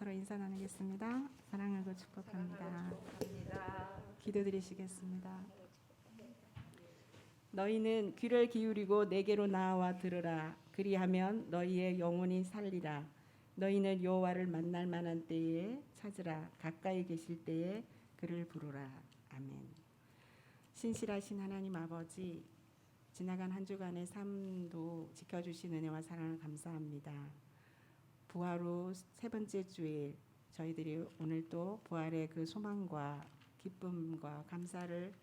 서로 인사 나누겠습니다. 사랑하고 축복합니다. 기도드리시겠습니다. 너희는 귀를 기울이고 내게로 나와 들으라. 그리하면 너희의 영혼이 살리라. 너희는 여호와를 만날 만한 때에 찾으라. 가까이 계실 때에 그를 부르라. 아멘. 신실하신 하나님 아버지, 지나간 한 주간의 삶도 지켜주신 은혜와 사랑을 감사합니다. 부활 후 세 번째 주일, 저희들이 오늘 또 부활의 그 소망과 기쁨과 감사를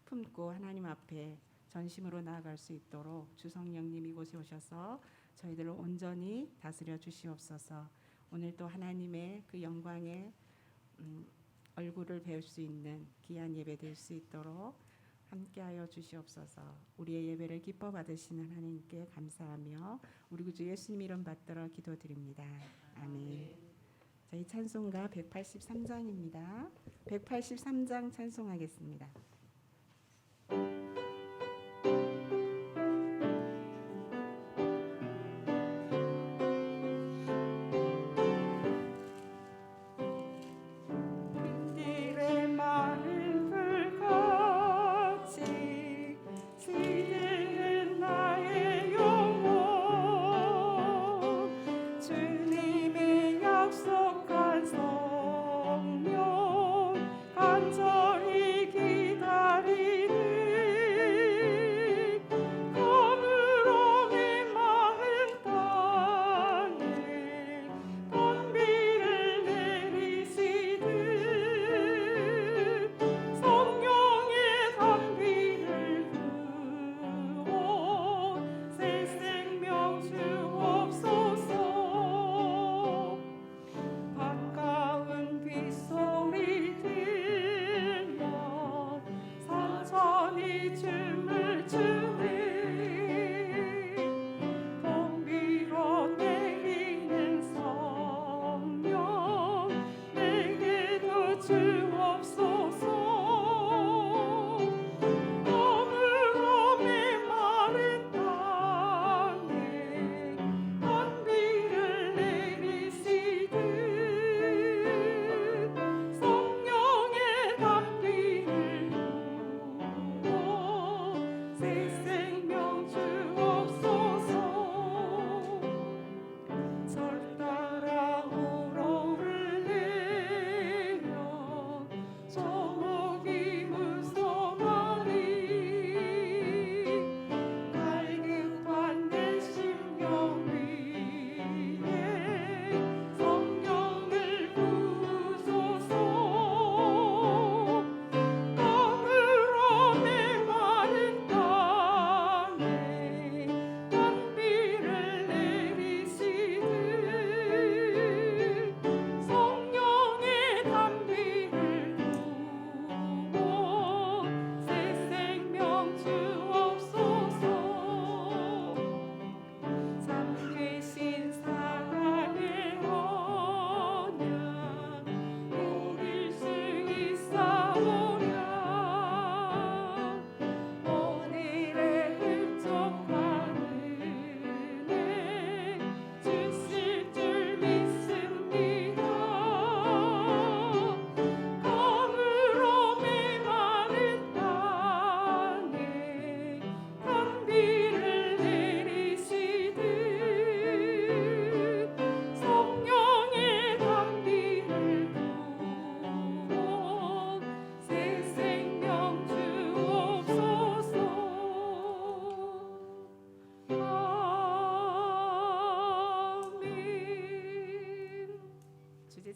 품고 하나님 앞에 전심으로 나아갈 수 있도록 주 성령님 이곳에 오셔서 저희들을 온전히 다스려 주시옵소서. 오늘 또 하나님의 그 영광의 얼굴을 배울 수 있는 귀한 예배 될 수 있도록 함께하여 주시옵소서. 우리의 예배를 기뻐 받으시는 하나님께 감사하며 우리 구주 예수님 이름 받들어 기도드립니다. 아멘. 저희 찬송가 183장입니다. 183장 찬송하겠습니다.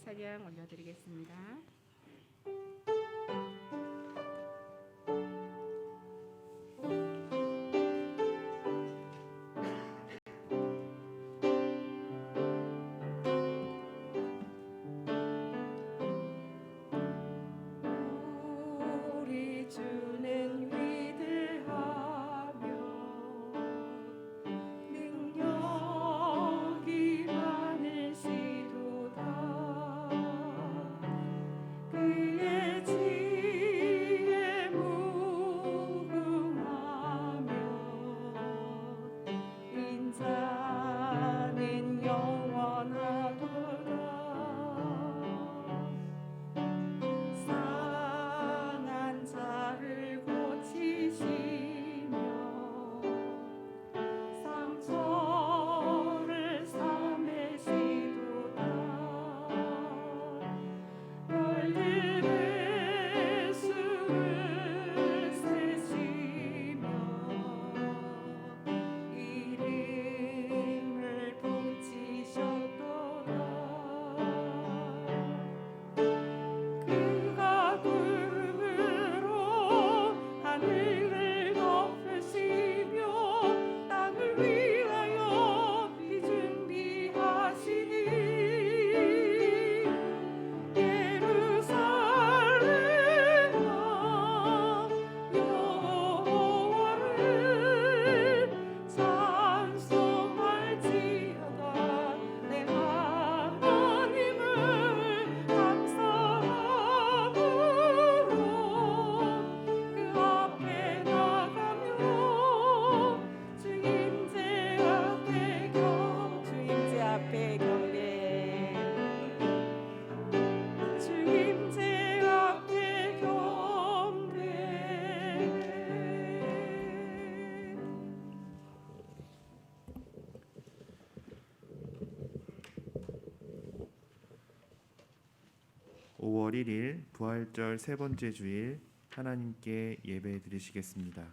찬양 올려드리겠습니다. 우리 주는 위대하며 능력이 많으시도다. 5월 1일 부활절 세 번째 주일 하나님께 예배 드리시겠습니다.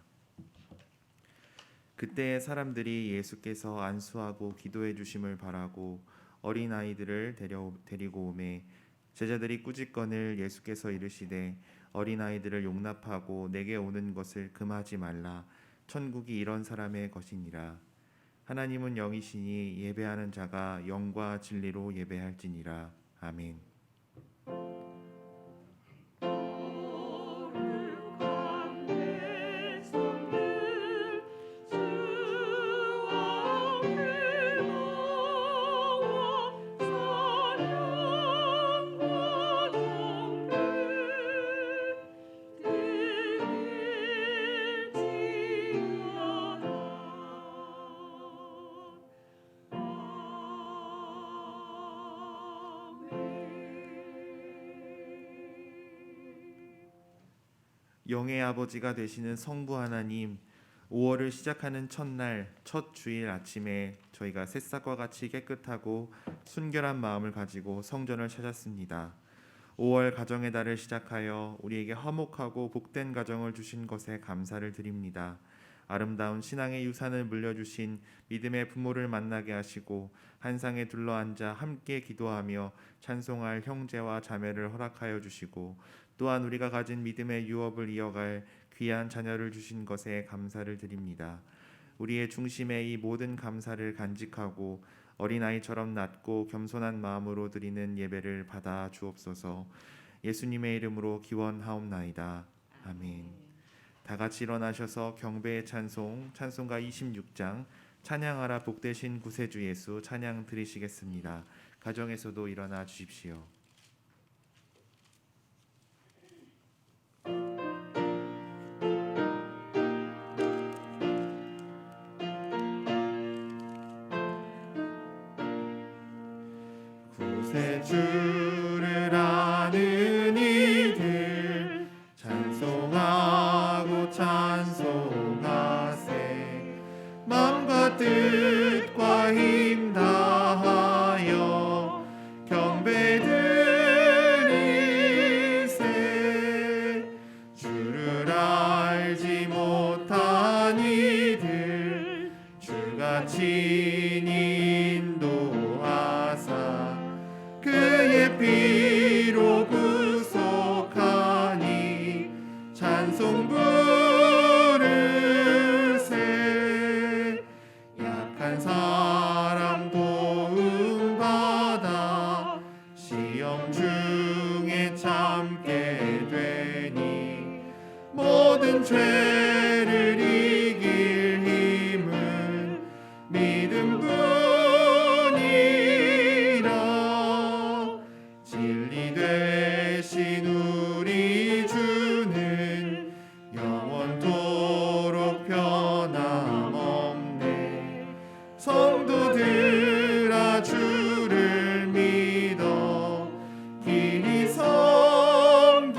그때 사람들이 예수께서 안수하고 기도해 주심을 바라고 어린아이들을 데리고 오매 제자들이 꾸짖거늘 예수께서 이르시되 어린아이들을 용납하고 내게 오는 것을 금하지 말라. 천국이 이런 사람의 것이니라. 하나님은 영이시니 예배하는 자가 영과 진리로 예배할지니라. 아멘. 영의 아버지가 되시는 성부 하나님, 5월을 시작하는 첫날 첫 주일 아침에 저희가 새싹과 같이 깨끗하고 순결한 마음을 가지고 성전을 찾았습니다. 5월 가정의 달을 시작하여 우리에게 화목하고 복된 가정을 주신 것에 감사를 드립니다. 아름다운 신앙의 유산을 물려주신 믿음의 부모를 만나게 하시고 한 상에 둘러앉아 함께 기도하며 찬송할 형제와 자매를 허락하여 주시고 또한 우리가 가진 믿음의 유업을 이어갈 귀한 자녀를 주신 것에 감사를 드립니다. 우리의 중심에 이 모든 감사를 간직하고 어린아이처럼 낮고 겸손한 마음으로 드리는 예배를 받아 주옵소서. 예수님의 이름으로 기원하옵나이다. 아멘. 다 같이 일어나셔서 경배의 찬송가 26장 찬양하라 복되신 구세주 예수 찬양 드리시겠습니다. 가정에서도 일어나 주십시오. 구세주를 아는 이들 찬송하고 찬송하세. 마음과 뜻과 힘 다하여 경배 드리세. 주를 알지 못한 이들 주가 친히 인도하사 그의 피로 구속하니 찬송 부르세. 약한 사람 도움 받아 시험 중에 참게 되니 모든 죄를 이길 힘은 믿음뿐이라. 진리 되신 우리 주는 영원토록 변함없네. 성도들아 주를 믿어 길이 섬기세.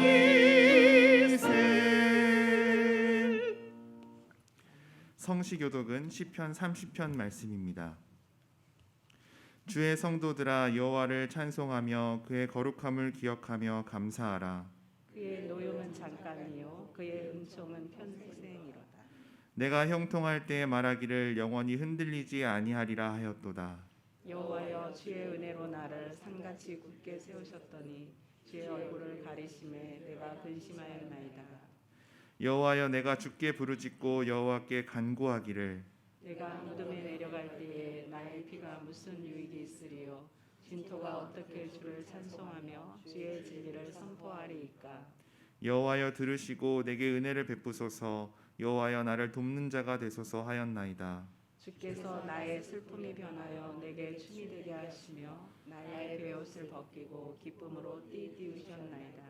성시교독은 시편 30편 말씀입니다. 주의 성도들아 여호와를 찬송하며 그의 거룩함을 기억하며 감사하라. 그의 노용은 잠깐이요 그의 은총은 평생이로다. 내가 형통할 때에 말하기를 영원히 흔들리지 아니하리라 하였도다. 여호와여 주의 은혜로 나를 산같이 굳게 세우셨더니 주의 얼굴을 가리심에 내가 근심하였나이다. 여호와여 내가 주께 부르짖고 여호와께 간구하기를 내가 무덤에 내려갈 때에 나의 피가 무슨 유익이 있으리요. 진토가 어떻게 주를 찬송하며 주의 진리를 선포하리이까. 여호와여 들으시고 내게 은혜를 베푸소서. 여호와여 나를 돕는 자가 되소서 하였나이다. 주께서 나의 슬픔이 변하여 내게 춤이 되게 하시며 나의 베옷을 벗기고 기쁨으로 띠띠우셨나이다.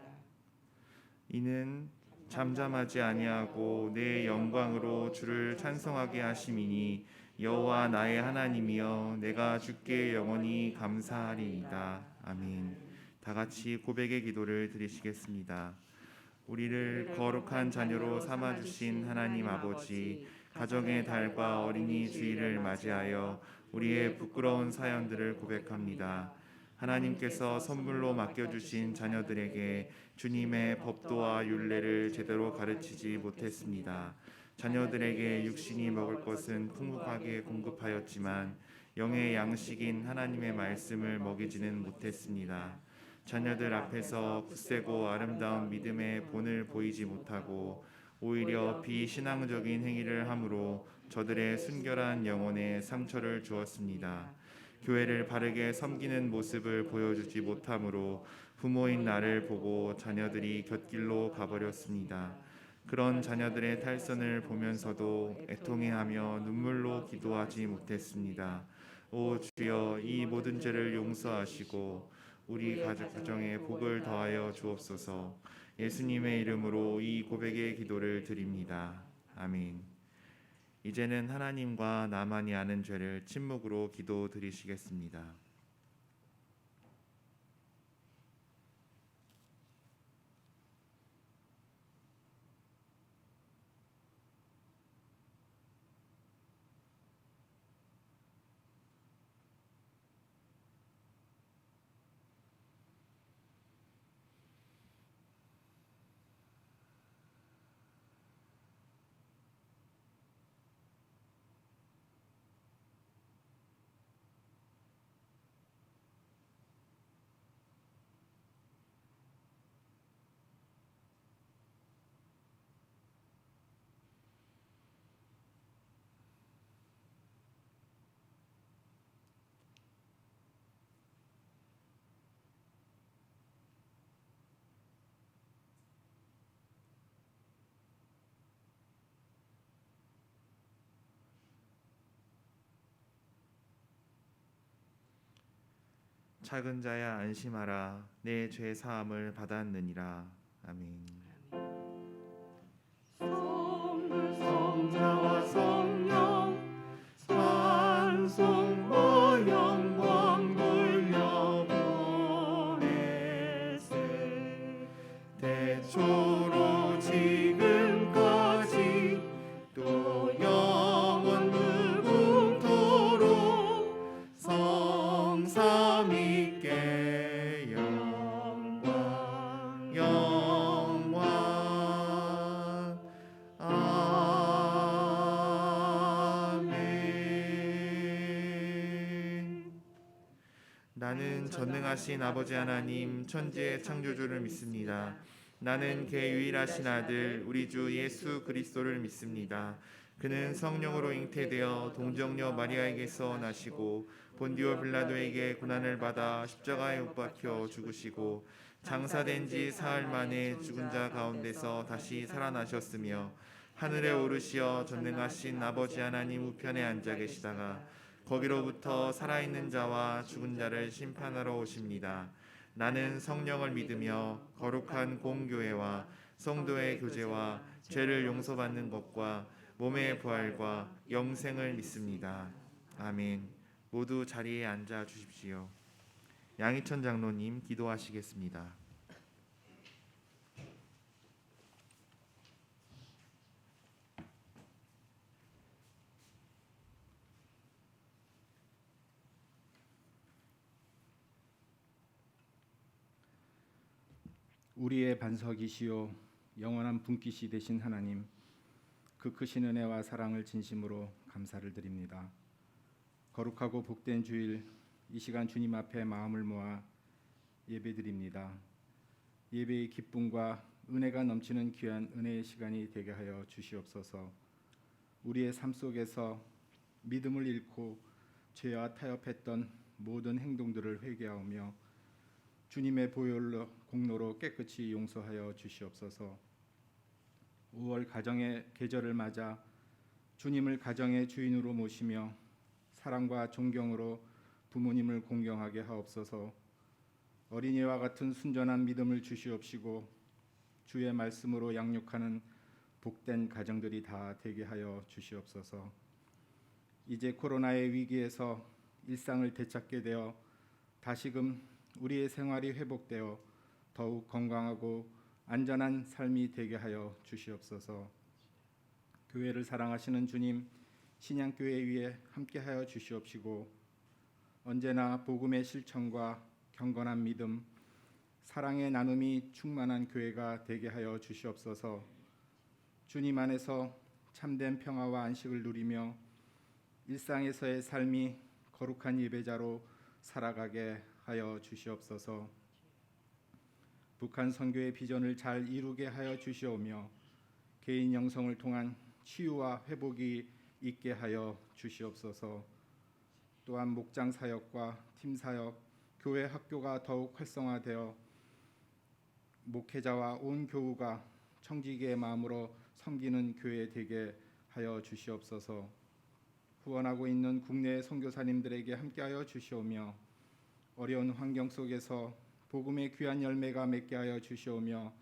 이는 잠잠하지 아니하고 내 영광으로 주를 찬송하게 하심이니 여호와 나의 하나님이여 내가 주께 영원히 감사하리이다. 아멘. 다 같이 고백의 기도를 드리시겠습니다. 우리를 거룩한 자녀로 삼아 주신 하나님 아버지, 가정의 달과 어린이 주일을 맞이하여 우리의 부끄러운 사연들을 고백합니다. 하나님께서 선물로 맡겨주신 자녀들에게 주님의 법도와 율례를 제대로 가르치지 못했습니다. 자녀들에게 육신이 먹을 것은 풍부하게 공급하였지만 영의 양식인 하나님의 말씀을 먹이지는 못했습니다. 자녀들 앞에서 굳세고 아름다운 믿음의 본을 보이지 못하고 오히려 비신앙적인 행위를 함으로 저들의 순결한 영혼에 상처를 주었습니다. 교회를 바르게 섬기는 모습을 보여주지 못함으로 부모인 나를 보고 자녀들이 곁길로 가버렸습니다. 그런 자녀들의 탈선을 보면서도 애통해하며 눈물로 기도하지 못했습니다. 오 주여, 이 모든 죄를 용서하시고 우리 가족 가정에 복을 더하여 주옵소서. 예수님의 이름으로 이 고백의 기도를 드립니다. 아멘. 이제는 하나님과 나만이 아는 죄를 침묵으로 기도 드리시겠습니다. 작은 자야 안심하라, 내 죄 사함을 받았느니라. 아멘. 성부 성자와 성령 찬송과 영광 돌려보내세. 대초로 지금까지 또 영원 무궁토록 성삼위께 영광 아멘. 나는 전능하신 아버지 하나님 천지의 창조주를 믿습니다. 나는 그의 유일하신 아들 우리 주 예수 그리스도를 믿습니다. 그는 성령으로 잉태되어 동정녀 마리아에게서 나시고 본디오 빌라도에게 고난을 받아 십자가에 못 박혀 죽으시고 장사된 지 사흘 만에 죽은 자 가운데서 다시 살아나셨으며 하늘에 오르시어 전능하신 아버지 하나님 우편에 앉아 계시다가 거기로부터 살아있는 자와 죽은 자를 심판하러 오십니다. 나는 성령을 믿으며 거룩한 공교회와 성도의 교제와 죄를 용서받는 것과 몸의 부활과 영생을 믿습니다. 아멘. 모두 자리에 앉아 주십시오. 양희천 장로님 기도하시겠습니다. 우리의 반석이시요 영원한 분깃이 되신 하나님, 그 크신 은혜와 사랑을 진심으로 감사를 드립니다. 거룩하고 복된 주일, 이 시간 주님 앞에 마음을 모아 예배드립니다. 예배의 기쁨과 은혜가 넘치는 귀한 은혜의 시간이 되게 하여 주시옵소서. 우리의 삶 속에서 믿음을 잃고 죄와 타협했던 모든 행동들을 회개하며 주님의 보혈로 공로로 깨끗이 용서하여 주시옵소서. 5월 가정의 계절을 맞아 주님을 가정의 주인으로 모시며 사랑과 존경으로 부모님을 공경하게 하옵소서. 어린이와 같은 순전한 믿음을 주시옵시고 주의 말씀으로 양육하는 복된 가정들이 다 되게 하여 주시옵소서. 이제 코로나의 위기에서 일상을 되찾게 되어 다시금 우리의 생활이 회복되어 더욱 건강하고 안전한 삶이 되게 하여 주시옵소서. 교회를 사랑하시는 주님, 신양교회 위에 함께하여 주시옵시고 언제나 복음의 실천과 경건한 믿음, 사랑의 나눔이 충만한 교회가 되게 하여 주시옵소서. 주님 안에서 참된 평화와 안식을 누리며 일상에서의 삶이 거룩한 예배자로 살아가게 하여 주시옵소서. 북한 선교의 비전을 잘 이루게 하여 주시오며 개인 영성을 통한 치유와 회복이 있게 하여 주시옵소서. 또한 목장 사역과 팀 사역, 교회 학교가 더욱 활성화되어 목회자와 온 교우가 청지기의 마음으로 섬기는 교회 되게 하여 주시옵소서. 후원하고 있는 국내 선교사님들에게 함께하여 주시오며 어려운 환경 속에서 복음의 귀한 열매가 맺게 하여 주시오며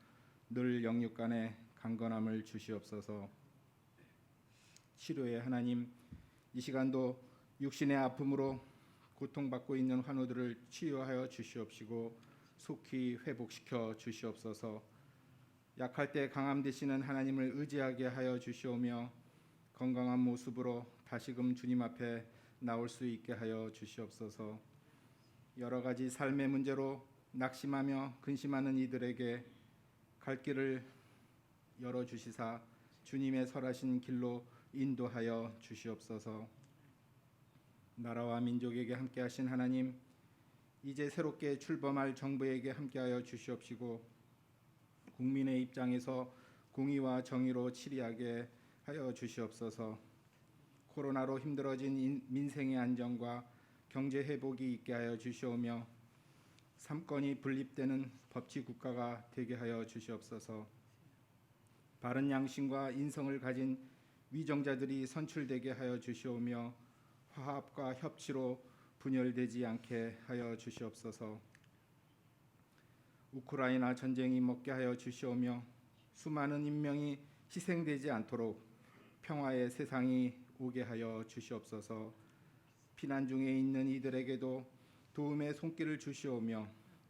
늘 영육 간의 강건함을 주시옵소서. 치료의 하나님, 이 시간도 육신의 아픔으로 고통받고 있는 환우들을 치유하여 주시옵시고 속히 회복시켜 주시옵소서. 약할 때 강함 되시는 하나님을 의지하게 하여 주시오며 건강한 모습으로 다시금 주님 앞에 나올 수 있게 하여 주시옵소서. 여러 가지 삶의 문제로 낙심하며 근심하는 이들에게 갈 길을 열어주시사 주님의 설하신 길로 인도하여 주시옵소서. 나라와 민족에게 함께하신 하나님, 이제 새롭게 출범할 정부에게 함께하여 주시옵시고 국민의 입장에서 공의와 정의로 치리하게 하여 주시옵소서. 코로나로 힘들어진 민생의 안정과 경제 회복이 있게 하여 주시오며 삼권이 분립되는 법치 국가가 되게 하여 주시옵소서. 바른 양심과 인성을 가진 위정자들이 선출되게 하여 주시오며 화합과 협치로 분열되지 않게 하여 주시옵소서. 우크라이나 전쟁이 멈게 하여 주시오며 수많은 인명이 희생되지 않도록 평화의 세상이 오게 하여 주시옵소서. 피난 중에 있는 이들에게도 도움의 손길을 주시오며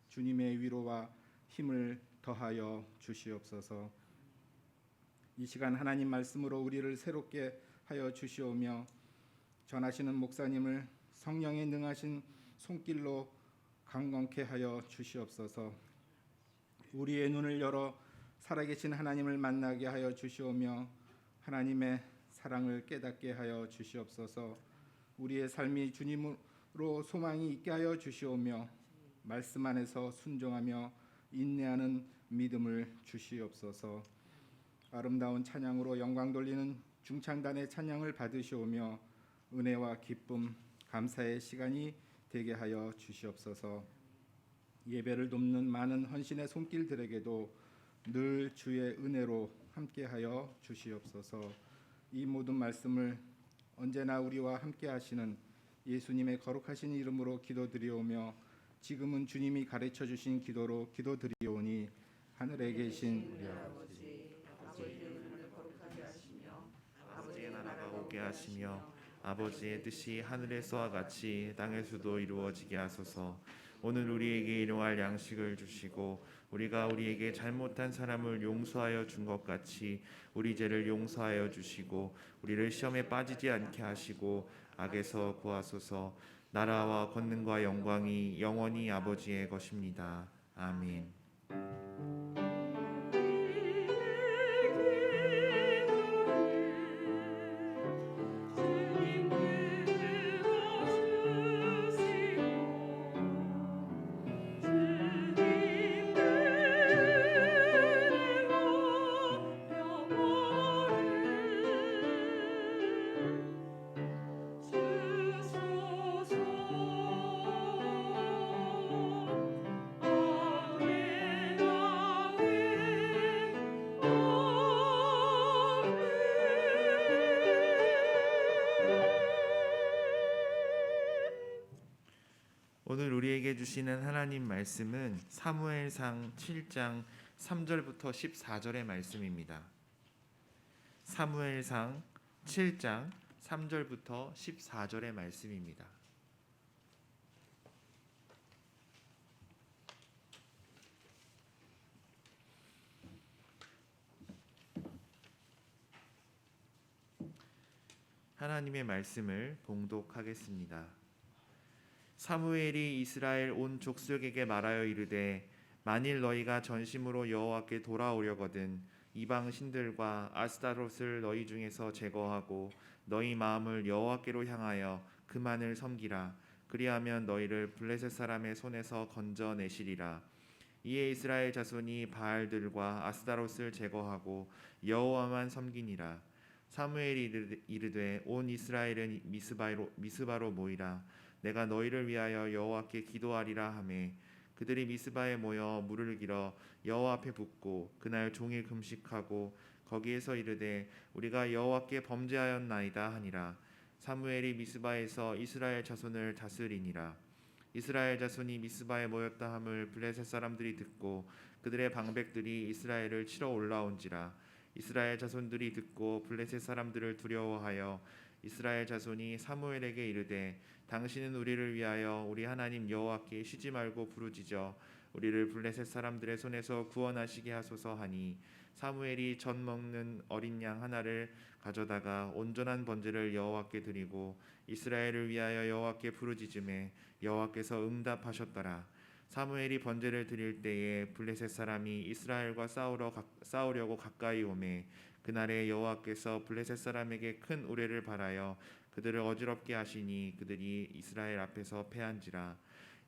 주님의 위로와 힘을 더하여 주시옵소서. 이 시간 하나님 말씀으로 우리를 새롭게 하여 주시오며 전하시는 목사님을 성령의 능하신 손길로 강건케 하여 주시옵소서. 우리의 눈을 열어 살아계신 하나님을 만나게 하여 주시오며 하나님의 사랑을 깨닫게 하여 주시옵소서. 우리의 삶이 주님으로 소망이 있게 하여 주시오며 말씀 안에서 순종하며 인내하는 믿음을 주시옵소서. 아름다운 찬양으로 영광 돌리는 중창단의 찬양을 받으시오며 은혜와 기쁨, 감사의 시간이 되게 하여 주시옵소서. 예배를 돕는 많은 헌신의 손길들에게도 늘 주의 은혜로 함께하여 주시옵소서. 이 모든 말씀을 언제나 우리와 함께하시는 예수님의 거룩하신 이름으로 기도드리오며 지금은 주님이 가르쳐 주신 기도로 기도드리오니 하늘에 계신 우리 아버지의 나라가 오게 하시며 아버지의 뜻이 하늘에서와 같이 땅에서도 이루어지게 하소서. 오늘 우리에게 일용할 양식을 주시고 우리가 우리에게 잘못한 사람을 용서하여 준 것 같이 우리 죄를 용서하여 주시고 우리를 시험에 빠지지 않게 하시고 악에서 구하소서. 나라와 권능과 영광이 영원히 아버지의 것입니다. 아멘. 오늘 우리에게 주시는 하나님 말씀은 사무엘상 7장 3절부터 14절의 말씀입니다. 사무엘상 7장 3절부터 14절의 말씀입니다. 하나님의 말씀을 봉독하겠습니다. 사무엘이 이스라엘 온 족속에게 말하여 이르되 만일 너희가 전심으로 여호와께 돌아오려거든 이방 신들과 아스타롯을 너희 중에서 제거하고 너희 마음을 여호와께로 향하여 그만을 섬기라. 그리하면 너희를 블레셋 사람의 손에서 건져내시리라. 이에 이스라엘 자손이 바알들과 아스타롯을 제거하고 여호와만 섬기니라. 사무엘이 이르되 온 이스라엘은 미스바로 모이라. 내가 너희를 위하여 여호와께 기도하리라 하매 그들이 미스바에 모여 물을 길어 여호와 앞에 붓고 그날 종일 금식하고 거기에서 이르되 우리가 여호와께 범죄하였나이다 하니라. 사무엘이 미스바에서 이스라엘 자손을 다스리니라. 이스라엘 자손이 미스바에 모였다 함을 블레셋 사람들이 듣고 그들의 방백들이 이스라엘을 치러 올라온지라. 이스라엘 자손들이 듣고 블레셋 사람들을 두려워하여 이스라엘 자손이 사무엘에게 이르되 당신은 우리를 위하여 우리 하나님 여호와께 쉬지 말고 부르짖어 우리를 블레셋 사람들의 손에서 구원하시게 하소서 하니 사무엘이 젖 먹는 어린 양 하나를 가져다가 온전한 번제를 여호와께 드리고 이스라엘을 위하여 여호와께 부르짖음에 여호와께서 응답하셨더라. 사무엘이 번제를 드릴 때에 블레셋 사람이 이스라엘과 싸우려고 가까이 오매 그날에 여호와께서 블레셋 사람에게 큰 우레를 발하여 그들을 어지럽게 하시니 그들이 이스라엘 앞에서 패한지라.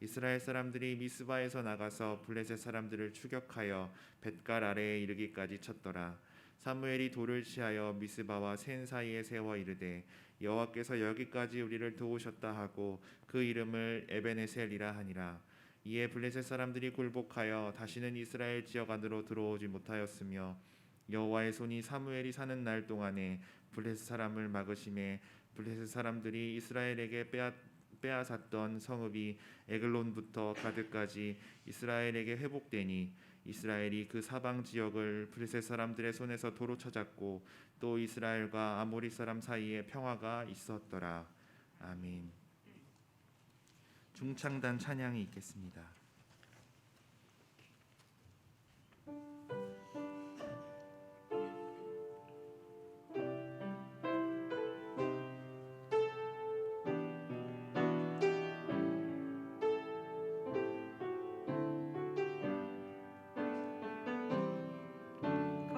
이스라엘 사람들이 미스바에서 나가서 블레셋 사람들을 추격하여 벳갈 아래에 이르기까지 쳤더라. 사무엘이 돌을 취하여 미스바와 센 사이에 세워 이르되 여호와께서 여기까지 우리를 도우셨다 하고 그 이름을 에베네셀이라 하니라. 이에 블레셋 사람들이 굴복하여 다시는 이스라엘 지역 안으로 들어오지 못하였으며 여호와의 손이 사무엘이 사는 날 동안에 블레셋 사람을 막으심에 블레셋 사람들이 이스라엘에게 빼앗았던 성읍이 에글론부터 가드까지 이스라엘에게 회복되니 이스라엘이 그 사방 지역을 블레셋 사람들의 손에서 도로 찾았고 또 이스라엘과 아모리 사람 사이에 평화가 있었더라. 아멘. 중창단 찬양이 있겠습니다.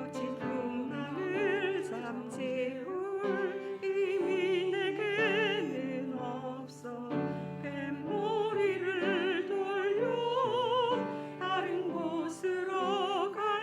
거친 풍랑을 잠재울 힘이 내게는 없어 뱃머리를 돌려 다른 곳으로 가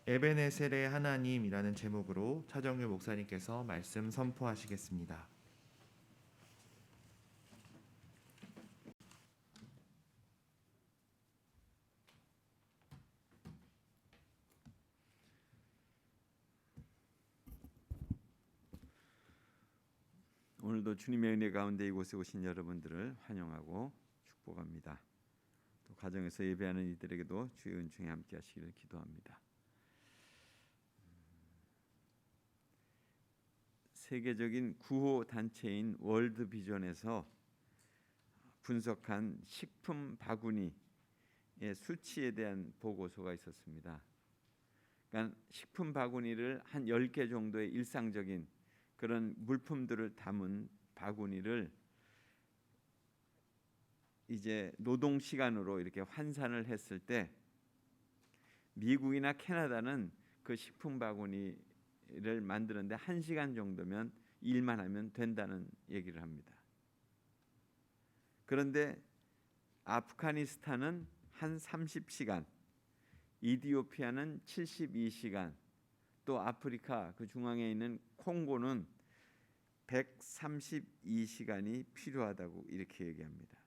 에베네셀의 하나님이라는 제목으로 차정규 목사님께서 말씀 선포하시겠습니다. 오늘도 주님의 은혜 가운데 이곳에 오신 여러분들을 환영하고 축복합니다. 또 가정에서 예배하는 이들에게도 주의 은총에 함께 하시기를 기도합니다. 세계적인 구호 단체인 월드 비전에서 분석한 식품 바구니의 수치에 대한 보고서가 있었습니다. 그러니까 식품 바구니를 한 10개 정도의 일상적인 그런 물품들을 담은 바구니를 이제 노동 시간으로 이렇게 환산을 했을 때 미국이나 캐나다는 그 식품 바구니를 만드는데 1시간 정도면 일만 하면 된다는 얘기를 합니다. 그런데 아프가니스탄은 한 30시간, 이디오피아는 72시간, 또 아프리카 그 중앙에 있는 콩고는 132시간이 필요하다고 이렇게 얘기합니다.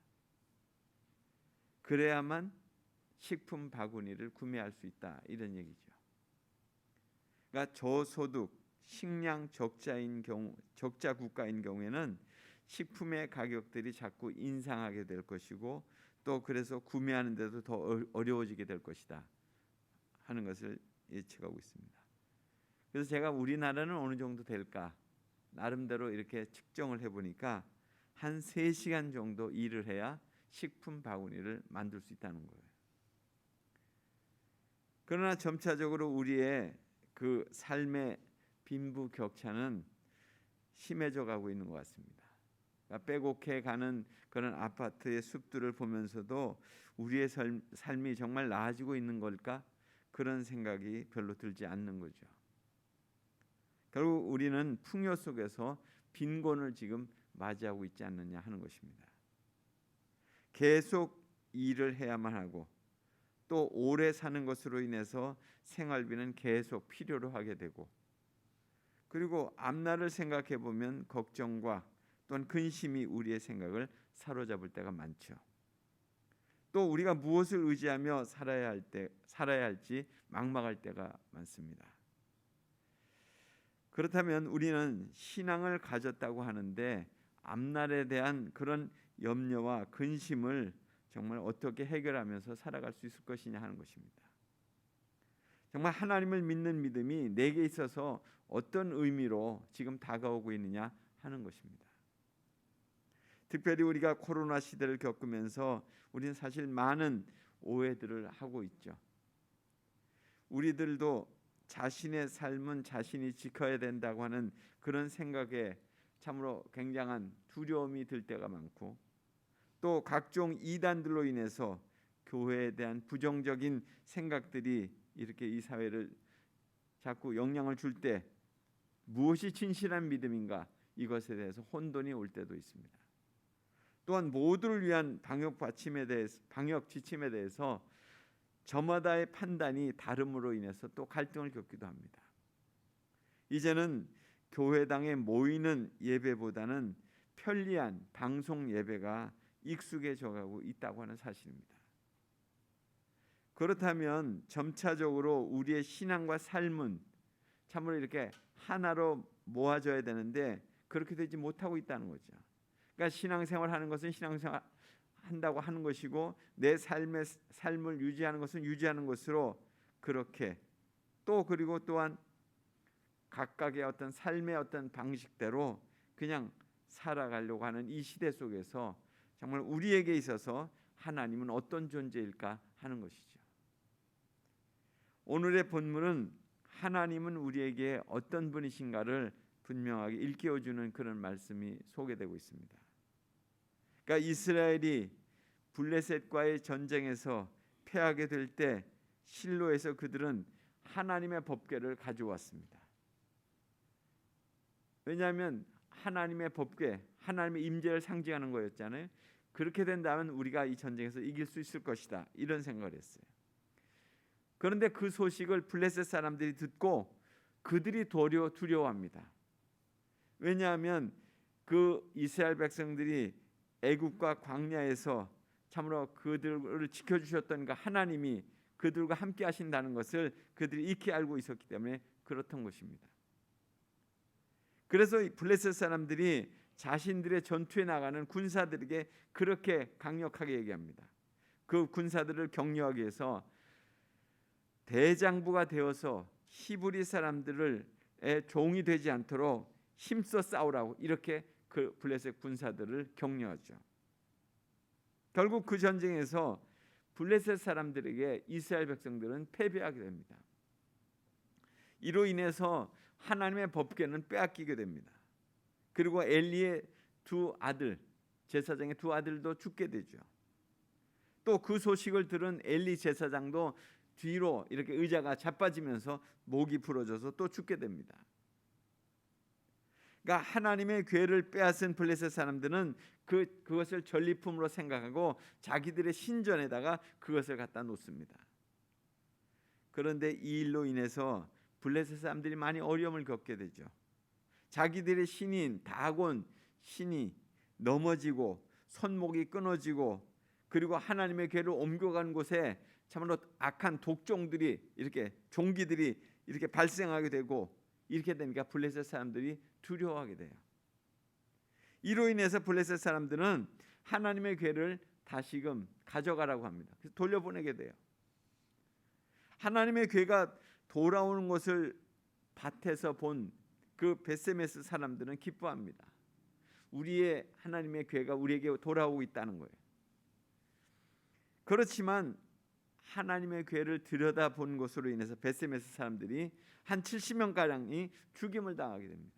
그래야만 식품 바구니를 구매할 수 있다 이런 얘기죠. 그러니까 저소득, 식량 적자 국가인 경우에는 식품의 가격들이 자꾸 인상하게 될 것이고 또 그래서 구매하는 데도 더 어려워지게 될 것이다 하는 것을 예측하고 있습니다. 그래서 제가 우리나라는 어느 정도 될까 나름대로 이렇게 측정을 해보니까 한 3시간 정도 일을 해야 식품 바구니를 만들 수 있다는 거예요. 그러나 점차적으로 우리의 그 삶의 빈부격차는 심해져 가고 있는 것 같습니다. 그러니까 빼곡해 가는 그런 아파트의 숲들을 보면서도 우리의 삶이 정말 나아지고 있는 걸까 그런 생각이 별로 들지 않는 거죠. 결국 우리는 풍요 속에서 빈곤을 지금 맞이하고 있지 않느냐 하는 것입니다. 계속 일을 해야만 하고 또 오래 사는 것으로 인해서 생활비는 계속 필요로 하게 되고 그리고 앞날을 생각해 보면 걱정과 또한 근심이 우리의 생각을 사로잡을 때가 많죠. 또 우리가 무엇을 의지하며 살아야 할지 막막할 때가 많습니다. 그렇다면 우리는 신앙을 가졌다고 하는데 앞날에 대한 그런 염려와 근심을 정말 어떻게 해결하면서 살아갈 수 있을 것이냐 하는 것입니다. 정말 하나님을 믿는 믿음이 내게 있어서 어떤 의미로 지금 다가오고 있느냐 하는 것입니다. 특별히 우리가 코로나 시대를 겪으면서 우리는 사실 많은 오해들을 하고 있죠. 우리들도 자신의 삶은 자신이 지켜야 된다고 하는 그런 생각에 참으로 굉장한 두려움이 들 때가 많고 또 각종 이단들로 인해서 교회에 대한 부정적인 생각들이 이렇게 이 사회를 자꾸 영향을 줄 때 무엇이 진실한 믿음인가 이것에 대해서 혼돈이 올 때도 있습니다. 또한 모두를 위한 방역 지침에 대해서 저마다의 판단이 다름으로 인해서 또 갈등을 겪기도 합니다. 이제는 교회당에 모이는 예배보다는 편리한 방송 예배가 익숙해져 가고 있다고 하는 사실입니다. 그렇다면 점차적으로 우리의 신앙과 삶은 참으로 이렇게 하나로 모아져야 되는데 그렇게 되지 못하고 있다는 거죠. 그러니까 신앙생활 하는 것은 신앙생활 한다고 하는 것이고 내 삶을 유지하는 것은 유지하는 것으로 그렇게 또 그리고 또한 각각의 어떤 삶의 어떤 방식대로 그냥 살아가려고 하는 이 시대 속에서 정말 우리에게 있어서 하나님은 어떤 존재일까 하는 것이죠. 오늘의 본문은 하나님은 우리에게 어떤 분이신가를 분명하게 일깨워주는 그런 말씀이 소개되고 있습니다. 그러니까 이스라엘이 블레셋과의 전쟁에서 패하게 될 때 실로에서 그들은 하나님의 법궤를 가져왔습니다. 왜냐하면 하나님의 법궤, 하나님의 임재를 상징하는 거였잖아요. 그렇게 된다면 우리가 이 전쟁에서 이길 수 있을 것이다 이런 생각을 했어요. 그런데 그 소식을 블레셋 사람들이 듣고 그들이 도리어 두려워합니다. 왜냐하면 그 이스라엘 백성들이 애굽과 광야에서 참으로 그들을 지켜주셨던 그 하나님이 그들과 함께 하신다는 것을 그들이 익히 알고 있었기 때문에 그렇던 것입니다. 그래서 블레셋 사람들이 자신들의 전투에 나가는 군사들에게 그렇게 강력하게 얘기합니다. 그 군사들을 격려하기 위해서 대장부가 되어서 히브리 사람들의 종이 되지 않도록 힘써 싸우라고 이렇게 그 블레셋 군사들을 격려하죠. 결국 그 전쟁에서 블레셋 사람들에게 이스라엘 백성들은 패배하게 됩니다. 이로 인해서 하나님의 법궤는 빼앗기게 됩니다. 그리고 엘리의 두 아들, 제사장의 두 아들도 죽게 되죠. 또 그 소식을 들은 엘리 제사장도 뒤로 이렇게 의자가 자빠지면서 목이 부러져서 또 죽게 됩니다. 그러니까 하나님의 궤를 빼앗은 블레셋 사람들은 그것을 전리품으로 생각하고 자기들의 신전에다가 그것을 갖다 놓습니다. 그런데 이 일로 인해서 블레셋 사람들이 많이 어려움을 겪게 되죠. 자기들의 신인 다곤 신이 넘어지고 손목이 끊어지고 그리고 하나님의 궤를 옮겨간 곳에 참으로 악한 독종들이 이렇게 종기들이 이렇게 발생하게 되고 이렇게 되니까 블레셋 사람들이 두려워하게 돼요. 이로 인해서 블레셋 사람들은 하나님의 궤를 다시금 가져가라고 합니다. 그래서 돌려보내게 돼요. 하나님의 궤가 돌아오는 것을 밭에서 본 그 베세메스 사람들은 기뻐합니다. 우리의 하나님의 궤가 우리에게 돌아오고 있다는 거예요. 그렇지만 하나님의 궤를 들여다본 것으로 인해서 베세메스 사람들이 한 70명가량이 죽임을 당하게 됩니다.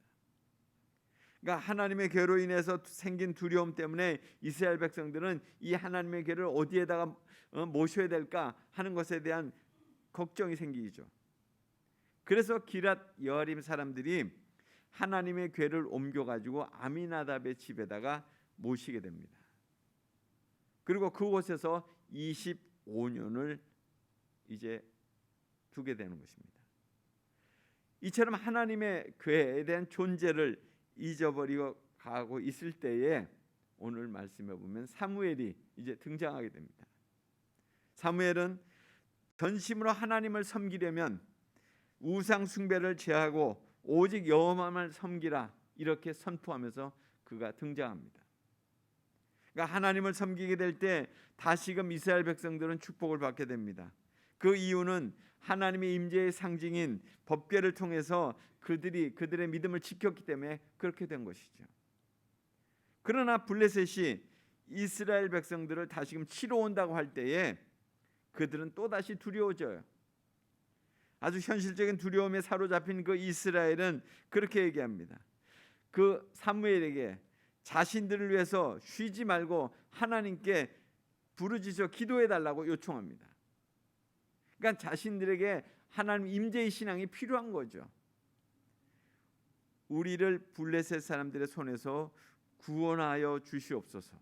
그러니까 하나님의 궤로 인해서 생긴 두려움 때문에 이스라엘 백성들은 이 하나님의 궤를 어디에다가 모셔야 될까 하는 것에 대한 걱정이 생기죠. 그래서 기랏 여아림 사람들이 하나님의 궤를 옮겨가지고 아미나답의 집에다가 모시게 됩니다. 그리고 그곳에서 25년을 이제 두게 되는 것입니다. 이처럼 하나님의 궤에 대한 존재를 잊어버리고 가고 있을 때에 오늘 말씀해 보면 사무엘이 이제 등장하게 됩니다. 사무엘은 전심으로 하나님을 섬기려면 우상 숭배를 제하고 오직 여호와만 섬기라 이렇게 선포하면서 그가 등장합니다. 그러니까 하나님을 섬기게 될 때 다시금 이스라엘 백성들은 축복을 받게 됩니다. 그 이유는 하나님의 임재의 상징인 법궤를 통해서 그들의 믿음을 지켰기 때문에 그렇게 된 것이죠. 그러나 블레셋이 이스라엘 백성들을 다시금 치러 온다고 할 때에 그들은 또다시 두려워져요. 아주 현실적인 두려움에 사로잡힌 그 이스라엘은 그렇게 얘기합니다. 그 사무엘에게 자신들을 위해서 쉬지 말고 하나님께 부르짖어 기도해 달라고 요청합니다. 그러니까 자신들에게 하나님 임재의 신앙이 필요한 거죠. 우리를 블레셋 사람들의 손에서 구원하여 주시옵소서.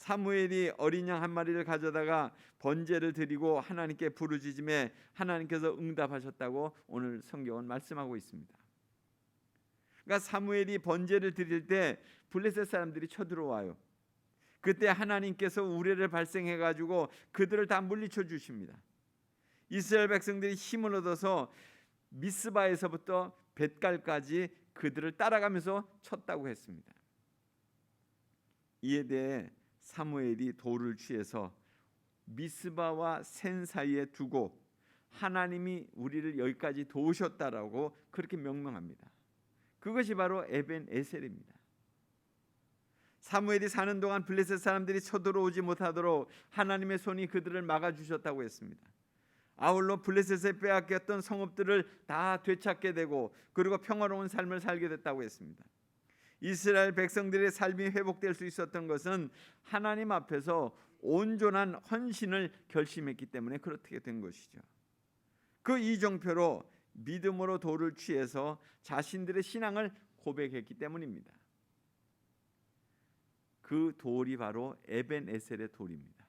사무엘이 어린 양 한 마리를 가져다가 번제를 드리고 하나님께 부르짖음에 하나님께서 응답하셨다고 오늘 성경은 말씀하고 있습니다. 그러니까 사무엘이 번제를 드릴 때 블레셋 사람들이 쳐들어와요. 그때 하나님께서 우레를 발생해 가지고 그들을 다 물리쳐 주십니다. 이스라엘 백성들이 힘을 얻어서 미스바에서부터 벳갈까지 그들을 따라가면서 쳤다고 했습니다. 이에 대해 사무엘이 돌을 취해서 미스바와 센 사이에 두고 하나님이 우리를 여기까지 도우셨다라고 그렇게 명명합니다. 그것이 바로 에벤 에셀입니다. 사무엘이 사는 동안 블레셋 사람들이 쳐들어오지 못하도록 하나님의 손이 그들을 막아주셨다고 했습니다. 아울러 블레셋에 빼앗겼던 성읍들을 다 되찾게 되고 그리고 평화로운 삶을 살게 됐다고 했습니다. 이스라엘 백성들의 삶이 회복될 수 있었던 것은 하나님 앞에서 온전한 헌신을 결심했기 때문에 그렇게 된 것이죠. 그 이정표로 믿음으로 돌을 취해서 자신들의 신앙을 고백했기 때문입니다. 그 돌이 바로 에벤 에셀의 돌입니다.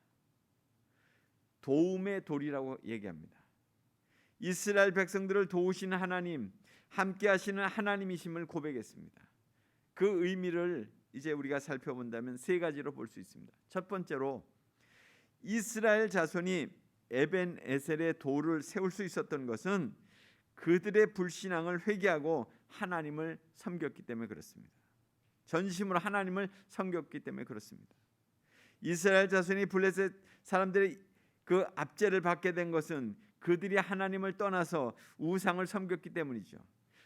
도움의 돌이라고 얘기합니다. 이스라엘 백성들을 도우시는 하나님, 함께 하시는 하나님이심을 고백했습니다. 그 의미를 이제 우리가 살펴본다면 세 가지로 볼 수 있습니다. 첫 번째로 이스라엘 자손이 에벤에셀의 돌을 세울 수 있었던 것은 그들의 불신앙을 회개하고 하나님을 섬겼기 때문에 그렇습니다. 전심으로 하나님을 섬겼기 때문에 그렇습니다. 이스라엘 자손이 블레셋 사람들의 그 압제를 받게 된 것은 그들이 하나님을 떠나서 우상을 섬겼기 때문이죠.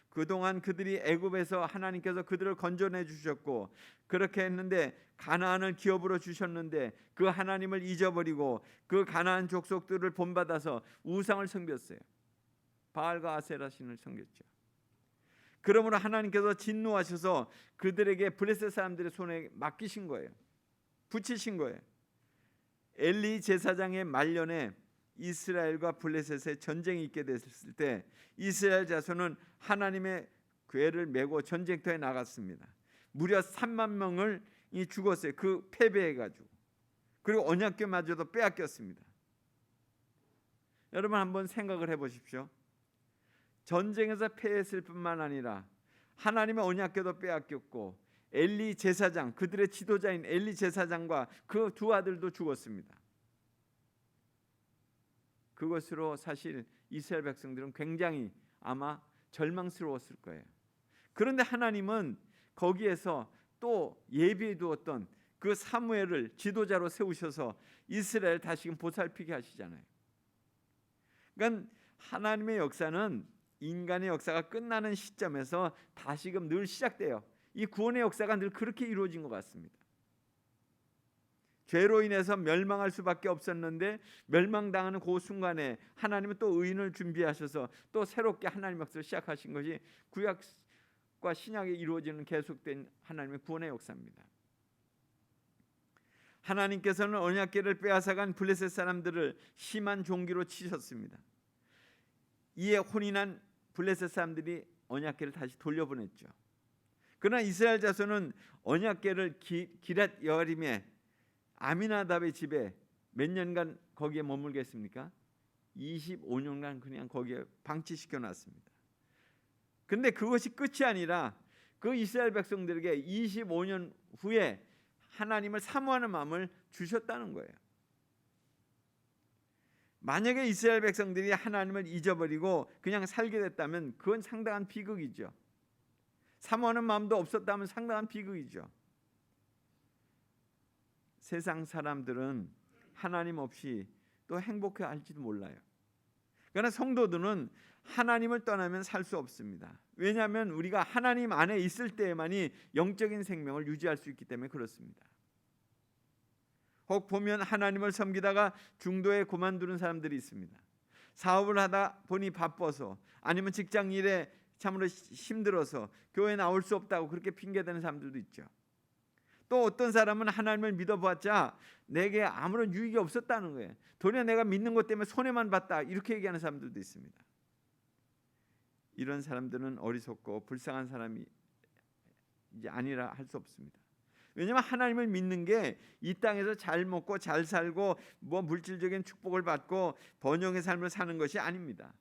그동안 그들이 애굽에서 하나님께서 그들을 건져내 주셨고 그렇게 했는데 가나안을 기업으로 주셨는데 그 하나님을 잊어버리고 그 가나안 족속들을 본받아서 우상을 섬겼어요. 바알과 아세라 신을 섬겼죠. 그러므로 하나님께서 진노하셔서 그들에게 블레셋 사람들의 손에 맡기신 거예요. 붙이신 거예요. 엘리 제사장의 말년에 이스라엘과 블레셋의 전쟁이 있게 됐을 때 이스라엘 자손은 하나님의 궤를 메고 전쟁터에 나갔습니다. 무려 3만 명을 죽었어요. 그 패배해가지고. 그리고 언약궤마저도 빼앗겼습니다. 여러분 한번 생각을 해보십시오. 전쟁에서 패했을 뿐만 아니라 하나님의 언약궤도 빼앗겼고 엘리 제사장, 그들의 지도자인 엘리 제사장과 그 두 아들도 죽었습니다. 그것으로 사실 이스라엘 백성들은 굉장히 아마 절망스러웠을 거예요. 그런데 하나님은 거기에서 또 예비해 두었던 그 사무엘을 지도자로 세우셔서 이스라엘 다시금 보살피게 하시잖아요. 그러니까 하나님의 역사는 인간의 역사가 끝나는 시점에서 다시금 늘 시작돼요. 이 구원의 역사가 늘 그렇게 이루어진 것 같습니다. 죄로 인해서 멸망할 수밖에 없었는데 멸망당하는 그 순간에 하나님은 또 의인을 준비하셔서 또 새롭게 하나님의 역사를 시작하신 것이 구약과 신약에 이루어지는 계속된 하나님의 구원의 역사입니다. 하나님께서는 언약궤를 빼앗아간 블레셋 사람들을 심한 종기로 치셨습니다. 이에 혼인한 블레셋 사람들이 언약궤를 다시 돌려보냈죠. 그러나 이스라엘 자손은 언약궤를 기럇 여아림에 아미나답의 집에 몇 년간 거기에 머물겠습니까? 25년간 그냥 거기에 방치시켜 놨습니다. 근데 그것이 끝이 아니라 그 이스라엘 백성들에게 25년 후에 하나님을 사모하는 마음을 주셨다는 거예요. 만약에 이스라엘 백성들이 하나님을 잊어버리고 그냥 살게 됐다면 그건 상당한 비극이죠. 사모하는 마음도 없었다면 상당한 비극이죠. 세상 사람들은 하나님 없이 또 행복해 할지도 몰라요. 그러나 성도들은 하나님을 떠나면 살 수 없습니다. 왜냐하면 우리가 하나님 안에 있을 때에만이 영적인 생명을 유지할 수 있기 때문에 그렇습니다. 혹 보면 하나님을 섬기다가 중도에 그만두는 사람들이 있습니다. 사업을 하다 보니 바빠서 아니면 직장 일에 참으로 힘들어서 교회 나올 수 없다고 그렇게 핑계대는 사람들도 있죠. 또 어떤 사람은 하나님을 믿어봤자 내게 아무런 유익이 없었다는 거예요. 도리어 내가 믿는 것 때문에 손해만 봤다 이렇게 얘기하는 사람들도 있습니다. 이런 사람들은 어리석고 불쌍한 사람이 이제 아니라 할 수 없습니다. 왜냐하면 하나님을 믿는 게 이 땅에서 잘 먹고 잘 살고 뭐 물질적인 축복을 받고 번영의 삶을 사는 것이 아닙니다.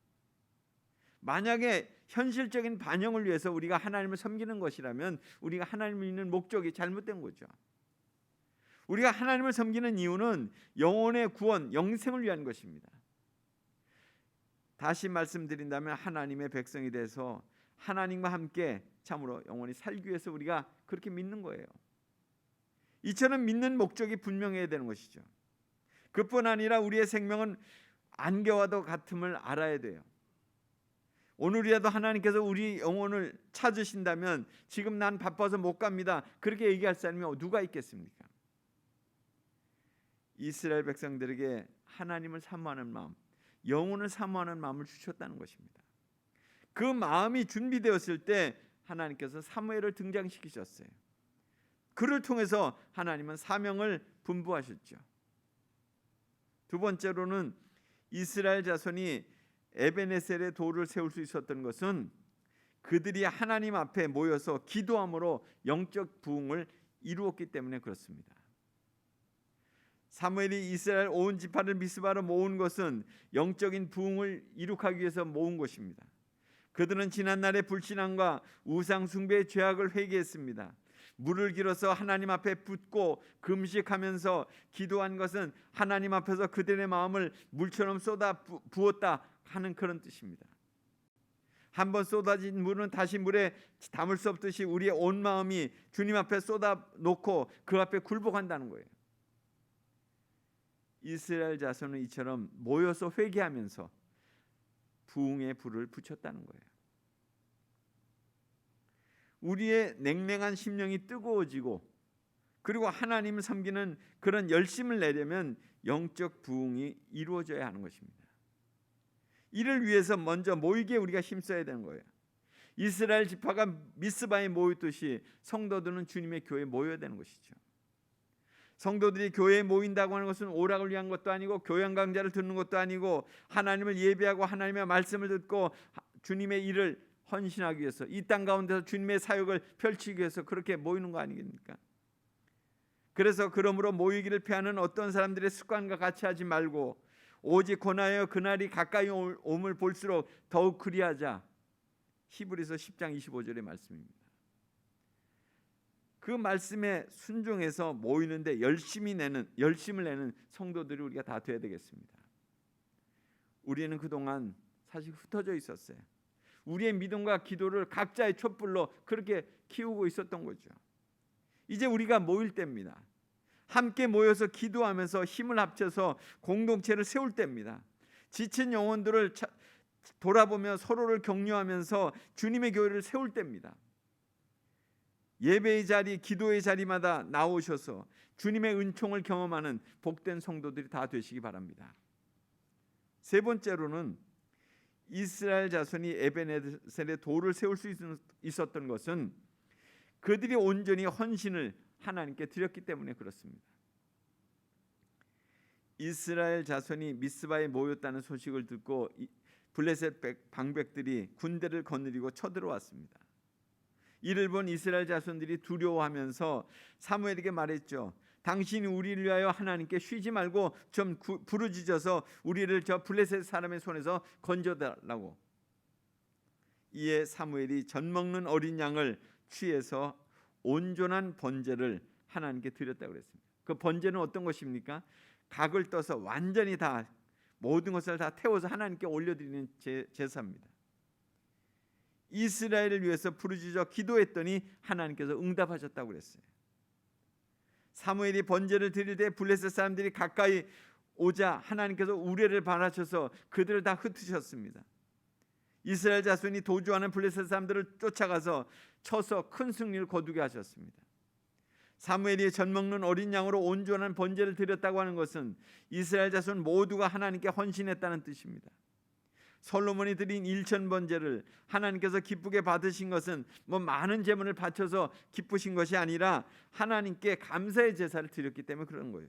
만약에 현실적인 반영을 위해서 우리가 하나님을 섬기는 것이라면 우리가 하나님을 믿는 목적이 잘못된 거죠. 우리가 하나님을 섬기는 이유는 영혼의 구원, 영생을 위한 것입니다. 다시 말씀드린다면 하나님의 백성이 돼서 하나님과 함께 참으로 영원히 살기 위해서 우리가 그렇게 믿는 거예요. 이처럼 믿는 목적이 분명해야 되는 것이죠. 그뿐 아니라 우리의 생명은 안개와도 같음을 알아야 돼요. 오늘이라도 하나님께서 우리 영혼을 찾으신다면 지금 난 바빠서 못 갑니다. 그렇게 얘기할 사람이 누가 있겠습니까? 이스라엘 백성들에게 하나님을 사모하는 마음, 영혼을 사모하는 마음을 주셨다는 것입니다. 그 마음이 준비되었을 때 하나님께서 사무엘을 등장시키셨어요. 그를 통해서 하나님은 사명을 분부하셨죠. 두 번째로는 이스라엘 자손이 에벤에셀의 돌을 세울 수 있었던 것은 그들이 하나님 앞에 모여서 기도함으로 영적 부흥을 이루었기 때문에 그렇습니다. 사무엘이 이스라엘 온 지파를 미스바로 모은 것은 영적인 부흥을 이룩하기 위해서 모은 것입니다. 그들은 지난날의 불신앙과 우상 숭배의 죄악을 회개했습니다. 물을 길어서 하나님 앞에 붓고 금식하면서 기도한 것은 하나님 앞에서 그들의 마음을 물처럼 쏟아 부었다 하는 그런 뜻입니다. 한번 쏟아진 물은 다시 물에 담을 수 없듯이 우리의 온 마음이 주님 앞에 쏟아 놓고 그 앞에 굴복한다는 거예요. 이스라엘 자손은 이처럼 모여서 회개하면서 부흥의 불을 붙였다는 거예요. 우리의 냉랭한 심령이 뜨거워지고 그리고 하나님을 섬기는 그런 열심을 내려면 영적 부흥이 이루어져야 하는 것입니다. 이를 위해서 먼저 모이게 우리가 힘써야 되는 거예요. 이스라엘 지파가 미스바에 모였듯이 성도들은 주님의 교회에 모여야 되는 것이죠. 성도들이 교회에 모인다고 하는 것은 오락을 위한 것도 아니고 교양 강좌를 듣는 것도 아니고 하나님을 예배하고 하나님의 말씀을 듣고 주님의 일을 헌신하기 위해서 이 땅 가운데서 주님의 사역을 펼치기 위해서 그렇게 모이는 거 아니겠습니까? 그래서 그러므로 모이기를 피하는 어떤 사람들의 습관과 같이 하지 말고 오직 권하여 그날이 가까이 옴을 볼수록 더욱 그리하자. 히브리서 10장 25절의 말씀입니다. 그 말씀에 순종해서 모이는데 열심을 내는 성도들이 우리가 다 돼야 되겠습니다. 우리는 그동안 사실 흩어져 있었어요. 우리의 믿음과 기도를 각자의 촛불로 그렇게 키우고 있었던 거죠. 이제 우리가 모일 때입니다. 함께 모여서 기도하면서 힘을 합쳐서 공동체를 세울 때입니다. 지친 영혼들을 돌아보며 서로를 격려하면서 주님의 교회를 세울 때입니다. 예배의 자리, 기도의 자리마다 나오셔서 주님의 은총을 경험하는 복된 성도들이 다 되시기 바랍니다. 세 번째로는 이스라엘 자손이 에베네셀의 돌을 세울 수 있었던 것은 그들이 온전히 헌신을 하나님께 드렸기 때문에 그렇습니다. 이스라엘 자손이 미스바에 모였다는 소식을 듣고 블레셋 방백들이 군대를 거느리고 쳐들어왔습니다. 이를 본 이스라엘 자손들이 두려워하면서 사무엘에게 말했죠. 당신이 우리를 위하여 하나님께 쉬지 말고 좀 부르짖어서 우리를 저 블레셋 사람의 손에서 건져달라고. 이에 사무엘이 젖 먹는 어린 양을 취해서 온전한 번제를 하나님께 드렸다고 그랬습니다. 그 번제는 어떤 것입니까? 각을 떠서 완전히 다 모든 것을 다 태워서 하나님께 올려드리는 제사입니다. 이스라엘을 위해서 부르짖어 기도했더니 하나님께서 응답하셨다고 그랬어요. 사무엘이 번제를 드릴 때 블레셋 사람들이 가까이 오자 하나님께서 우레를 발하셔서 그들을 다 흩으셨습니다. 이스라엘 자손이 도주하는 블레셋 사람들을 쫓아가서 쳐서 큰 승리를 거두게 하셨습니다. 사무엘이 젖 먹는 어린 양으로 온전한 번제를 드렸다고 하는 것은 이스라엘 자손 모두가 하나님께 헌신했다는 뜻입니다. 솔로몬이 드린 1천 번제를 하나님께서 기쁘게 받으신 것은 많은 제물을 바쳐서 기쁘신 것이 아니라 하나님께 감사의 제사를 드렸기 때문에 그런 거예요.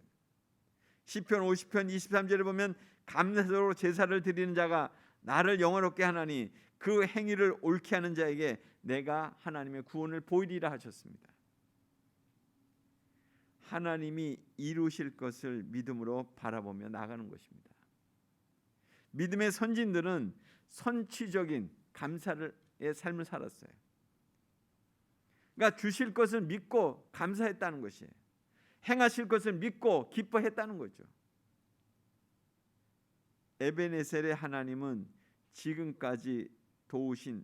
시편 50편 23절에 보면 감사로 제사를 드리는 자가 나를 영화롭게 하나니 그 행위를 옳게 하는 자에게 내가 하나님의 구원을 보이리라 하셨습니다. 하나님이 이루실 것을 믿음으로 바라보며 나가는 것입니다. 믿음의 선진들은 선취적인 감사의 삶을 살았어요. 그러니까 주실 것을 믿고 감사했다는 것이에요. 행하실 것을 믿고 기뻐했다는 거죠. 에베네셀의 하나님은 지금까지 도우신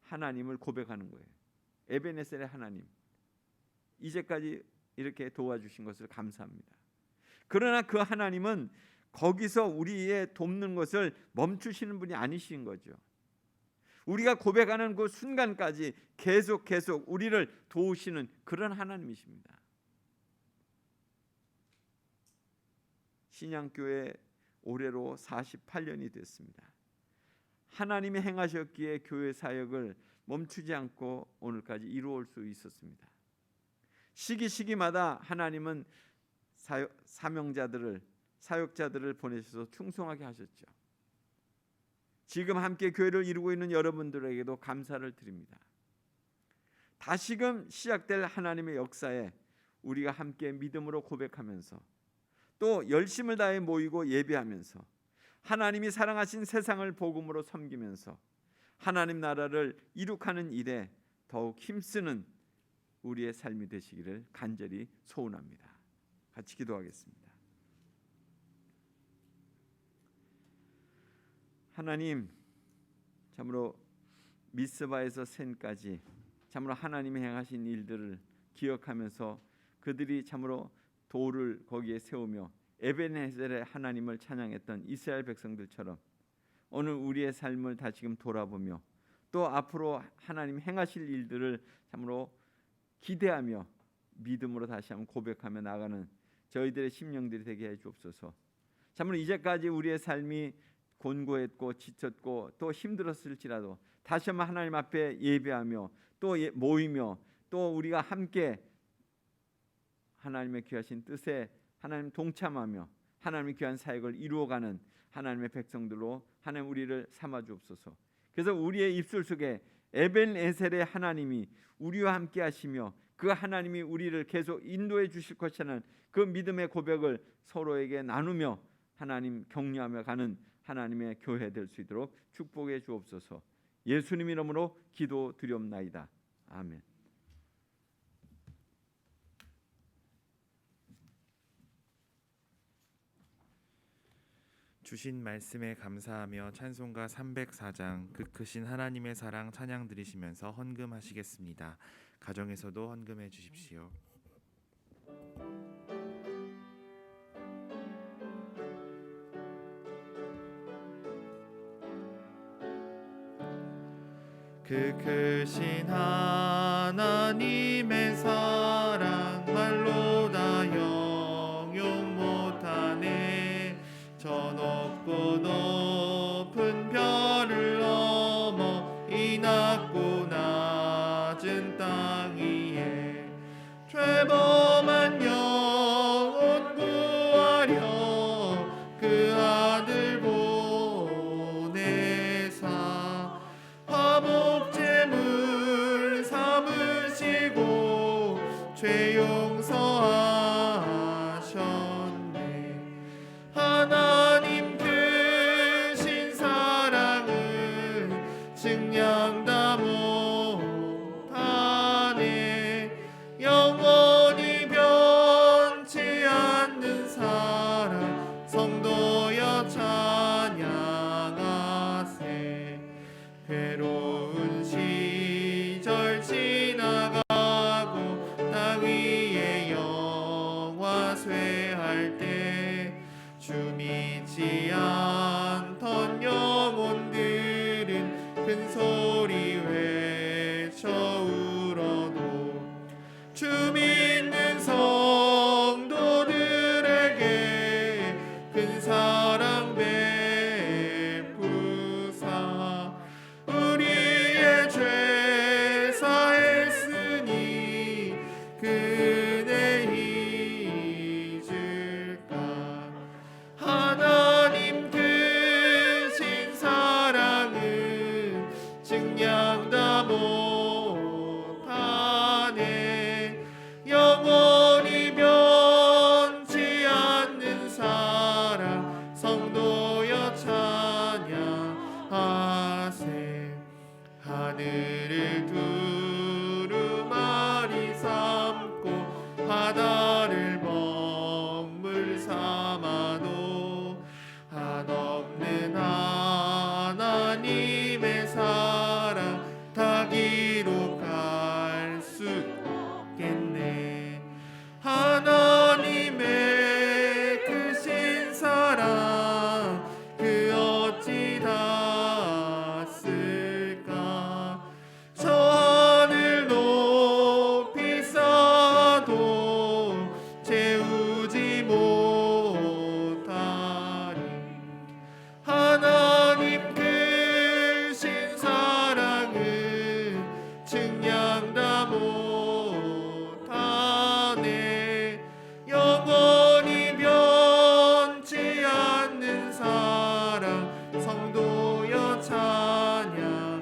하나님을 고백하는 거예요. 에베네셀의 하나님, 이제까지 이렇게 도와주신 것을 감사합니다. 그러나 그 하나님은 거기서 우리의 돕는 것을 멈추시는 분이 아니신 거죠. 우리가 고백하는 그 순간까지 계속 우리를 도우시는 그런 하나님이십니다. 신양교회 올해로 48년이 됐습니다. 하나님이 행하셨기에 교회 사역을 멈추지 않고 오늘까지 이루어올 수 있었습니다. 시기마다 하나님은 사역자들을 보내셔서 충성하게 하셨죠. 지금 함께 교회를 이루고 있는 여러분들에게도 감사를 드립니다. 다시금 시작될 하나님의 역사에 우리가 함께 믿음으로 고백하면서 또 열심을 다해 모이고 예배하면서 하나님이 사랑하신 세상을 복음으로 섬기면서 하나님 나라를 이룩하는 일에 더욱 힘쓰는 우리의 삶이 되시기를 간절히 소원합니다. 같이 기도하겠습니다. 하나님, 참으로 미스바에서 센까지 참으로 하나님이 행하신 일들을 기억하면서 그들이 참으로 돌을 거기에 세우며 에벤에셀의 하나님을 찬양했던 이스라엘 백성들처럼 오늘 우리의 삶을 다시금 돌아보며 또 앞으로 하나님 행하실 일들을 참으로 기대하며 믿음으로 다시 한번 고백하며 나가는 저희들의 심령들이 되게 해 주옵소서. 참으로 이제까지 우리의 삶이 곤고했고 지쳤고 또 힘들었을지라도 다시 한번 하나님 앞에 예배하며 또 모이며 또 우리가 함께 하나님의 귀하신 뜻에 하나님 동참하며 하나님의 귀한 사역을 이루어가는 하나님의 백성들로 하나님 우리를 삼아 주옵소서. 그래서 우리의 입술 속에 에벤에셀의 하나님이 우리와 함께 하시며 그 하나님이 우리를 계속 인도해 주실 것이라는 그 믿음의 고백을 서로에게 나누며 하나님 격려하며 가는 하나님의 교회 될 수 있도록 축복해 주옵소서. 예수님 이름으로 기도드리옵나이다. 아멘. 주신 말씀에 감사하며 찬송가 304장 그 크신 하나님의 사랑 찬양 드리시면서 헌금하시겠습니다. 가정에서도 헌금해 주십시오. 그 크신 하나님의 사랑 말로 다 영용 못하네. 저 높고 높은 별을 넘어 이 낮고 낮은 땅 위에 죄범한 영혼 구하려 그 아들 보내사 화목제물 삼으시고 죄 용서하셨네. 하나님 크신 사랑은 증량 다 못하네. 영원히 변치 않는 사랑 성도여 찬양하세. 괴로운 시절 지나가고 땅 위에 영화 쇠할 때 주 믿지 않던 영혼들은 큰 소리 외쳐 울어도 주 믿는 성도들에게 큰 사랑 베푸사 우리의 죄 사했으니 그 은혜 잊을까. 하나님 크신 사랑은 증량 다 못하네. 영원히 변치 않는 사랑 성도여 찬양하세. 하늘을 두루마리 삼고 바다를 먹물 삼아도 한없는 하나님의 사랑 다 기록할 수 없겠네. 하나님의 크신 사랑 그 어찌 닿았을까. 저 하늘 높이 쌓아도 채우지 못하리. 하나님 크신 사랑은 증량 다 못하네. 영원히 변치 않는 사랑 성도여 찬양하세.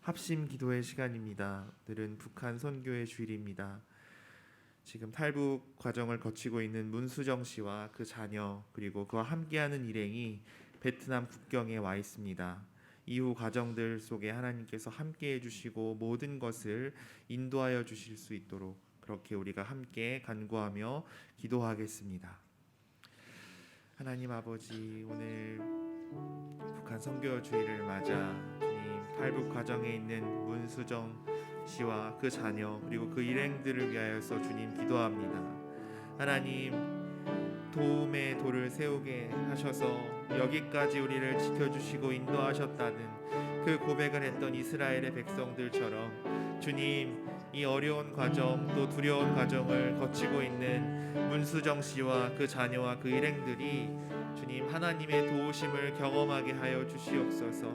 합심 기도의 시간입니다. 오늘은 북한 선교의 주일입니다. 지금 탈북 과정을 거치고 있는 문수정 씨와 그 자녀 그리고 그와 함께하는 일행이 베트남 국경에 와 있습니다. 이후 과정들 속에 하나님께서 함께해 주시고 모든 것을 인도하여 주실 수 있도록 그렇게 우리가 함께 간구하며 기도하겠습니다. 하나님 아버지, 오늘 북한 선교주의를 맞아 주님 탈북 과정에 있는 문수정 씨와 그 자녀 그리고 그 일행들을 위하여서 주님 기도합니다. 하나님, 도움의 돌을 세우게 하셔서 여기까지 우리를 지켜주시고 인도하셨다는 그 고백을 했던 이스라엘의 백성들처럼 주님, 이 어려운 과정 또 두려운 과정을 거치고 있는 문수정 씨와 그 자녀와 그 일행들이 주님 하나님의 도우심을 경험하게 하여 주시옵소서.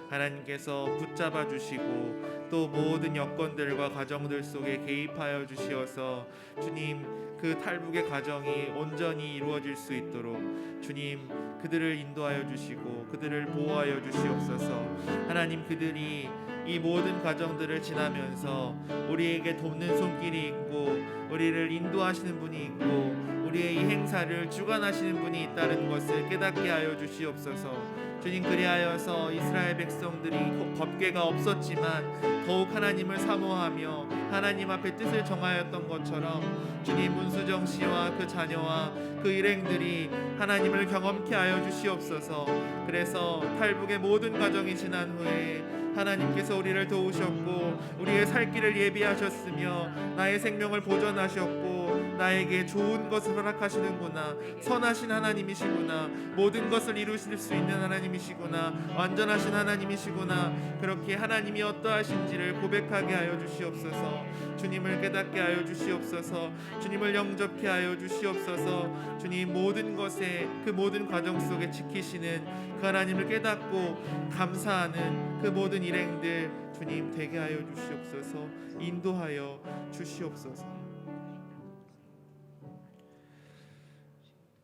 하나님께서 붙잡아 주시고 또 모든 여건들과 과정들 속에 개입하여 주시어서 주님 그 탈북의 과정이 온전히 이루어질 수 있도록 주님 그들을 인도하여 주시고 그들을 보호하여 주시옵소서. 하나님, 그들이 이 모든 과정들을 지나면서 우리에게 돕는 손길이 있고 우리를 인도하시는 분이 있고 우리의 이 행사를 주관하시는 분이 있다는 것을 깨닫게 하여 주시옵소서. 주님, 그리하여서 이스라엘 백성들이 법궤가 없었지만 더욱 하나님을 사모하며 하나님 앞에 뜻을 정하였던 것처럼 주님 문수정 씨와 그 자녀와 그 일행들이 하나님을 경험케 하여 주시옵소서. 그래서 탈북의 모든 과정이 지난 후에 하나님께서 우리를 도우셨고 우리의 살 길을 예비하셨으며 나의 생명을 보존하셨고 나에게 좋은 것을 허락하시는구나, 선하신 하나님이시구나, 모든 것을 이루실 수 있는 하나님이시구나, 완전하신 하나님이시구나, 그렇게 하나님이 어떠하신지를 고백하게 하여 주시옵소서. 주님을 깨닫게 하여 주시옵소서. 주님을 영접케 하여 주시옵소서. 주님, 모든 것에 그 모든 과정 속에 지키시는 그 하나님을 깨닫고 감사하는 그 모든 일행들 주님 되게 하여 주시옵소서. 인도하여 주시옵소서.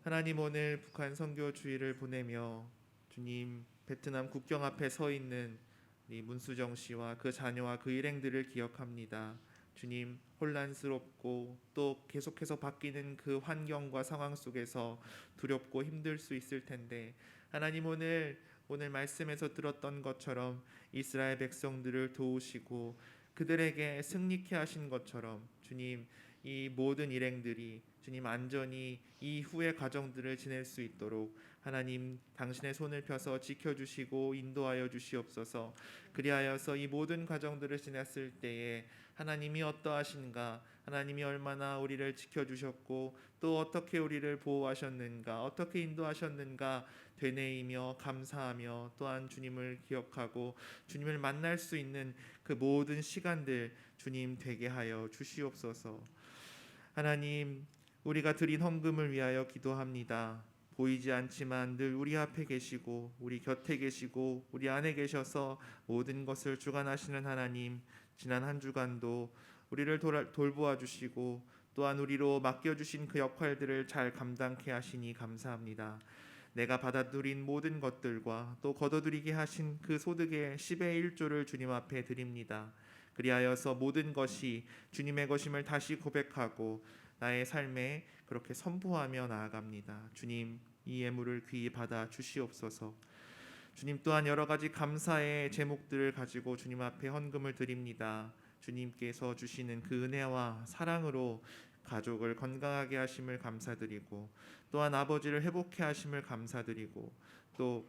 하나님, 오늘 북한 선교주의를 보내며 주님 베트남 국경 앞에 서 있는 우리 문수정 씨와 그 자녀와 그 일행들을 기억합니다. 주님, 혼란스럽고 또 계속해서 바뀌는 그 환경과 상황 속에서 두렵고 힘들 수 있을 텐데 하나님, 오늘 말씀에서 들었던 것처럼 이스라엘 백성들을 도우시고 그들에게 승리케 하신 것처럼 주님, 이 모든 일행들이 주님 안전히 이후의 과정들을 지낼 수 있도록 하나님 당신의 손을 펴서 지켜주시고 인도하여 주시옵소서. 그리하여서 이 모든 과정들을 지났을 때에 하나님이 어떠하신가, 하나님이 얼마나 우리를 지켜주셨고 또 어떻게 우리를 보호하셨는가, 어떻게 인도하셨는가 되뇌이며 감사하며 또한 주님을 기억하고 주님을 만날 수 있는 그 모든 시간들 주님 되게 하여 주시옵소서. 하나님, 우리가 드린 헌금을 위하여 기도합니다. 보이지 않지만 늘 우리 앞에 계시고 우리 곁에 계시고 우리 안에 계셔서 모든 것을 주관하시는 하나님, 지난 한 주간도 우리를 돌보아 주시고 또한 우리로 맡겨주신 그 역할들을 잘 감당케 하시니 감사합니다. 내가 받아들인 모든 것들과 또 거둬들이게 하신 그 소득의 10의 1조를 주님 앞에 드립니다. 그리하여서 모든 것이 주님의 것임을 다시 고백하고 나의 삶에 그렇게 선포하며 나아갑니다. 주님, 이 예물을 귀히 받아 주시옵소서. 주님, 또한 여러 가지 감사의 제목들을 가지고 주님 앞에 헌금을 드립니다. 주님께서 주시는 그 은혜와 사랑으로 가족을 건강하게 하심을 감사드리고 또한 아버지를 회복케 하심을 감사드리고 또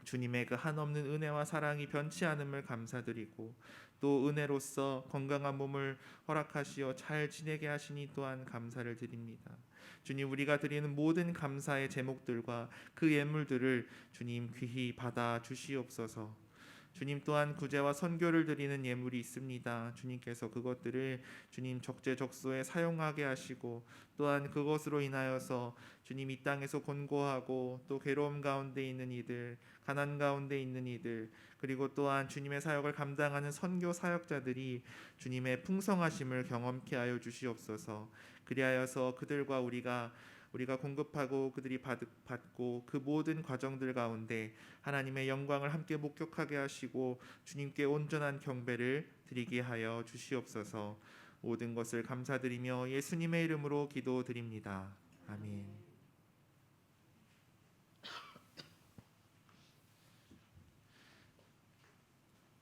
주님의 그 한없는 은혜와 사랑이 변치 않음을 감사드리고 또 은혜로서 건강한 몸을 허락하시어 잘 지내게 하시니 또한 감사를 드립니다. 주님, 우리가 드리는 모든 감사의 제목들과 그 예물들을 주님 귀히 받아 주시옵소서. 주님, 또한 구제와 선교를 드리는 예물이 있습니다. 주님께서 그것들을 주님 적재적소에 사용하게 하시고 또한 그것으로 인하여서 주님 이 땅에서 곤고하고 또 괴로움 가운데 있는 이들, 가난 가운데 있는 이들, 그리고 또한 주님의 사역을 감당하는 선교 사역자들이 주님의 풍성하심을 경험케 하여 주시옵소서. 그리하여서 그들과 우리가 공급하고 그들이 받고 그 모든 과정들 가운데 하나님의 영광을 함께 목격하게 하시고 주님께 온전한 경배를 드리게 하여 주시옵소서. 모든 것을 감사드리며 예수님의 이름으로 기도드립니다. 아멘.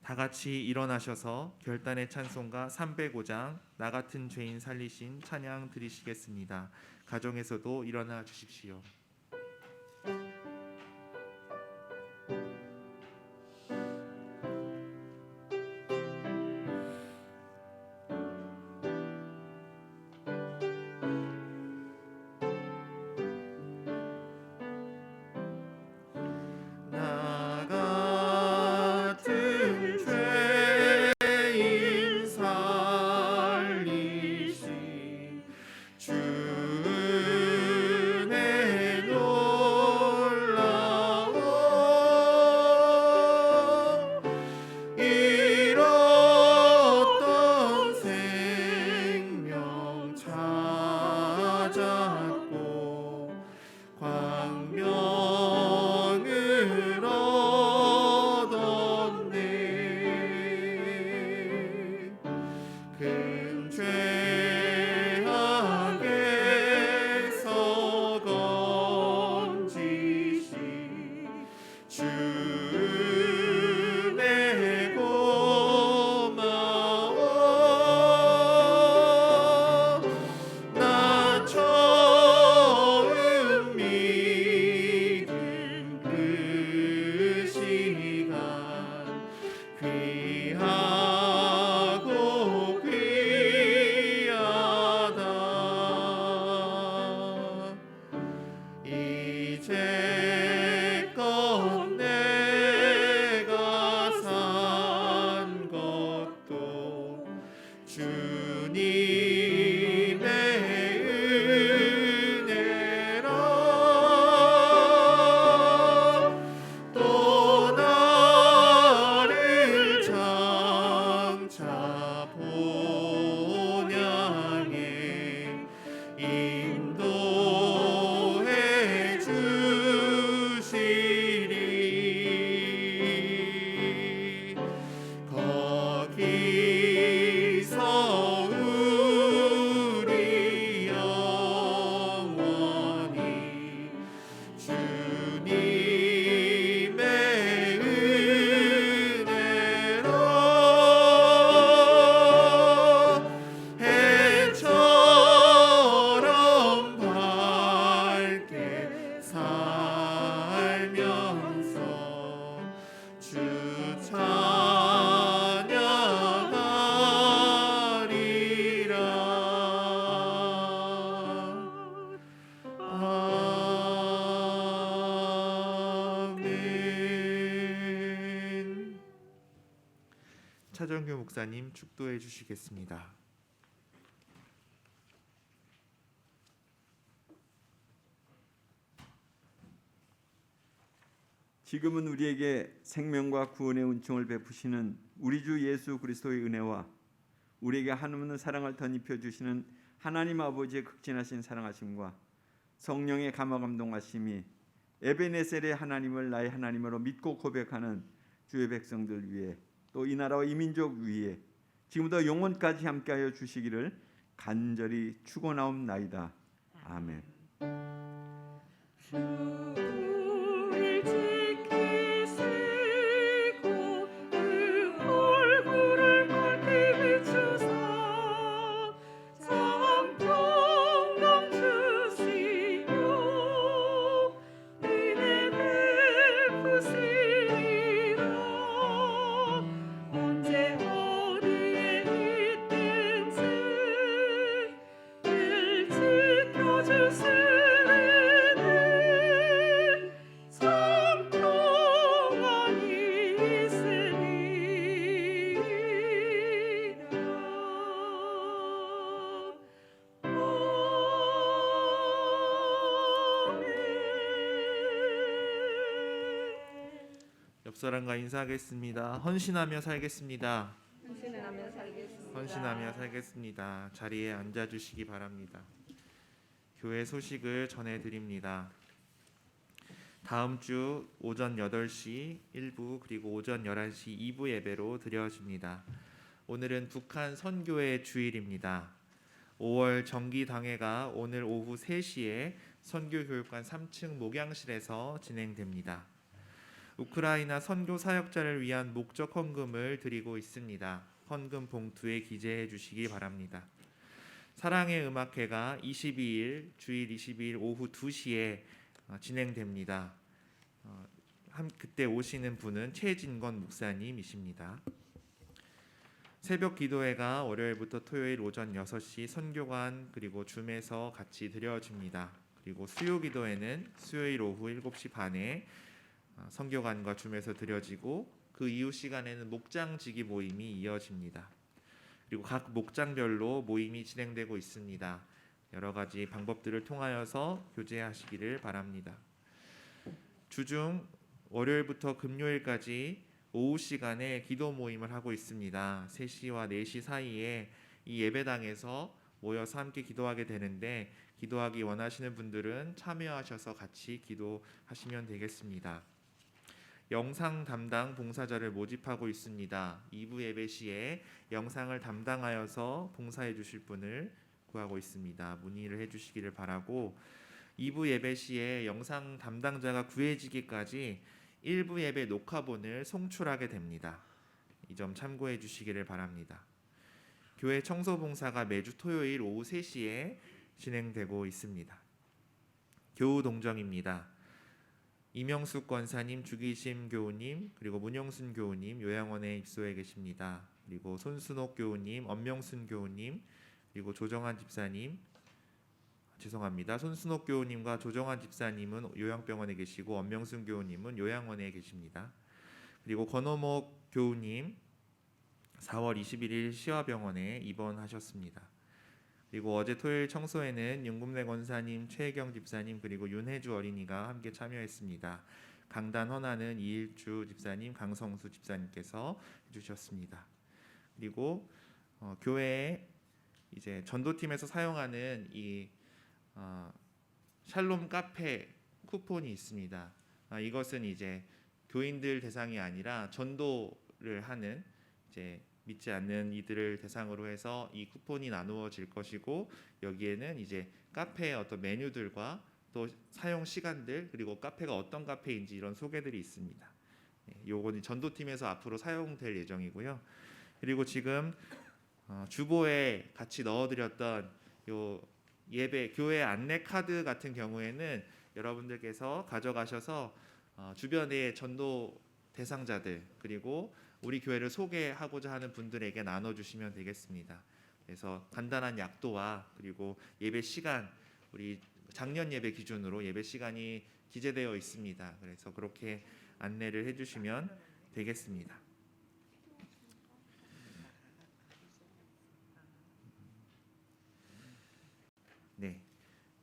다 같이 일어나셔서 결단의 찬송가 305장 나 같은 죄인 살리신 찬양 드리시겠습니다. 가정에서도 일어나 주십시오. 나 같은 죄인 살리신 주 은혜 놀라워 잃었던 생명 찾았고 광명을 얻었네. 큰 죄악에서 건지신 주 은혜 고마워. 나 처음 믿은 그 시간 귀하고 귀하다. 이제껏 내가 산 것도 주님의 은혜라. 또 나를 장차 본향에 인도해 주시리. 거기서 우리 영원히 주님의 은혜로 해처럼 밝게 살면서 주 찬양하리라. 아멘. 차정규 목사님 축도해 주시겠습니다. 지금은 우리에게 생명과 구원의 은총을 베푸시는 우리 주 예수 그리스도의 은혜와 우리에게 한없는 사랑을 덧입혀 주시는 하나님 아버지의 극진하신 사랑하심과 성령의 감화 감동하심이 에베네셀의 하나님을 나의 하나님으로 믿고 고백하는 주의 백성들 위해 또 이 나라와 이 민족 위에 지금부터 영원까지 함께하여 주시기를 간절히 축원하옵나이다. 아멘. 주를 지키시고 그 얼굴을 밝게 비추사 참 평강 주시며 은혜 베푸시리라. 언제 어디에 있든지 늘 지켜주시리니 참 평안이 있으리라. 옆 사람과 인사하겠습니다. 헌신하며 살겠습니다. 헌신하며 살겠습니다. 헌신하며 살겠습니다. 자리에 앉아 주시기 바랍니다. 교회 소식을 전해 드립니다. 다음 주 오전 8시 1부 그리고 오전 11시 2부 예배로 드려집니다. 오늘은 북한 선교회 주일입니다. 5월 정기당회가 오늘 오후 3시에 선교교육관 3층 목양실에서 진행됩니다. 우크라이나 선교 사역자를 위한 목적 헌금을 드리고 있습니다. 헌금 봉투에 기재해 주시기 바랍니다. 사랑의 음악회가 22일 주일 22일 오후 2시에 진행됩니다. 그때 오시는 분은 최진건 목사님이십니다. 새벽 기도회가 월요일부터 토요일 오전 6시 선교관 그리고 줌에서 같이 드려집니다. 그리고 수요 기도회는 수요일 오후 7시 반에 선교관과 줌에서 드려지고 그 이후 시간에는 목장지기 모임이 이어집니다. 그리고 각 목장별로 모임이 진행되고 있습니다. 여러 가지 방법들을 통하여서 교제하시기를 바랍니다. 주중 월요일부터 금요일까지 오후 시간에 기도 모임을 하고 있습니다. 3시와 4시 사이에 이 예배당에서 모여서 함께 기도하게 되는데 기도하기 원하시는 분들은 참여하셔서 같이 기도하시면 되겠습니다. 영상 담당 봉사자를 모집하고 있습니다. 2부 예배 시에 영상을 담당하여서 봉사해 주실 분을 구하고 있습니다. 문의를 해 주시기를 바라고 2부 예배 시에 영상 담당자가 구해지기까지 1부 예배 녹화본을 송출하게 됩니다. 이 점 참고해 주시기를 바랍니다. 교회 청소 봉사가 매주 토요일 오후 3시에 진행되고 있습니다. 교우 동정입니다. 이명숙 권사님, 주기심 교우님, 그리고 문영순 교우님 요양원에 입소해 계십니다. 그리고 손순옥 교우님, 엄명순 교우님, 그리고 조정한 집사님, 손순옥 교우님과 조정한 집사님은 요양병원에 계시고 엄명순 교우님은 요양원에 계십니다. 그리고 권호목 교우님 4월 21일 시화병원에 입원하셨습니다. 그리고 어제 토요일 청소에는 윤금래 권사님, 최혜경 집사님 그리고 윤혜주 어린이가 함께 참여했습니다. 강단 헌화는 이일주 집사님, 강성수 집사님께서 해주셨습니다. 그리고 교회에 이제 전도팀에서 사용하는 이 샬롬 카페 쿠폰이 있습니다. 이것은 이제 교인들 대상이 아니라 전도를 하는 이제 믿지 않는 이들을 대상으로 해서 이 쿠폰이 나누어질 것이고 여기에는 이제 카페의 어떤 메뉴들과 또 사용 시간들 그리고 카페가 어떤 카페인지 이런 소개들이 있습니다. 요거는 전도팀에서 앞으로 사용될 예정이고요. 그리고 지금 주보에 같이 넣어드렸던 요 예배 교회 안내 카드 같은 경우에는 여러분들께서 가져가셔서 주변의 전도 대상자들 그리고 우리 교회를 소개하고자 하는 분들에게 나눠주시면 되겠습니다. 그래서 간단한 약도와 그리고 예배 시간 우리 작년 예배 기준으로 예배 시간이 기재되어 있습니다. 그래서 그렇게 안내를 해주시면 되겠습니다. 네.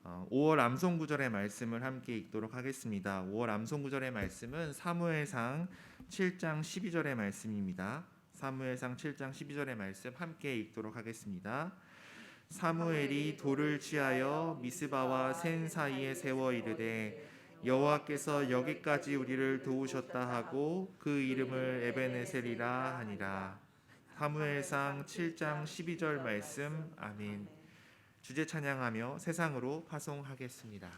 5월 암송구절의 말씀을 함께 읽도록 하겠습니다. 5월 암송구절의 말씀은 사무엘상 7장 12절의 말씀입니다. 사무엘상 7장 12절의 말씀 함께 읽도록 하겠습니다. 사무엘이 돌을 취하여 미스바와 센 사이에 세워 이르되 여호와께서 여기까지 우리를 도우셨다 하고 그 이름을 에베네셀이라 하니라. 사무엘상 7장 12절 말씀. 아멘. 주제 찬양하며 세상으로 파송하겠습니다.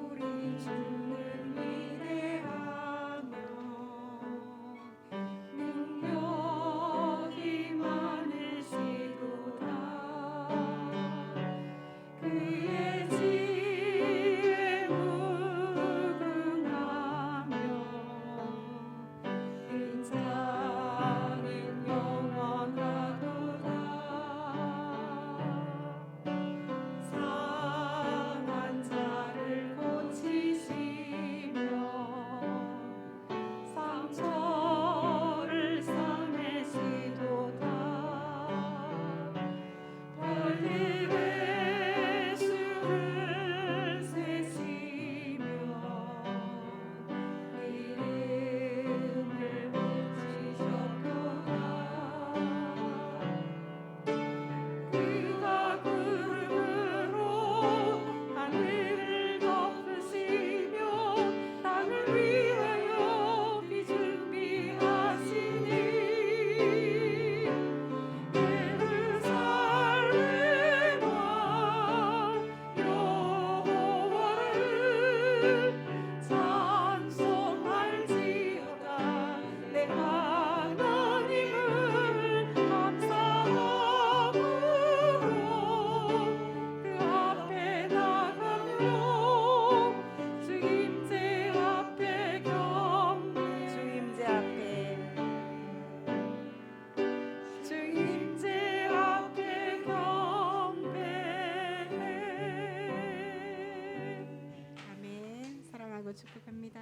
우리 주는 위대하며 능력이 많으시도다. 그의 지혜에 무궁하며 인자는 영원하도다. 상한 자를 고치시 축복합니다.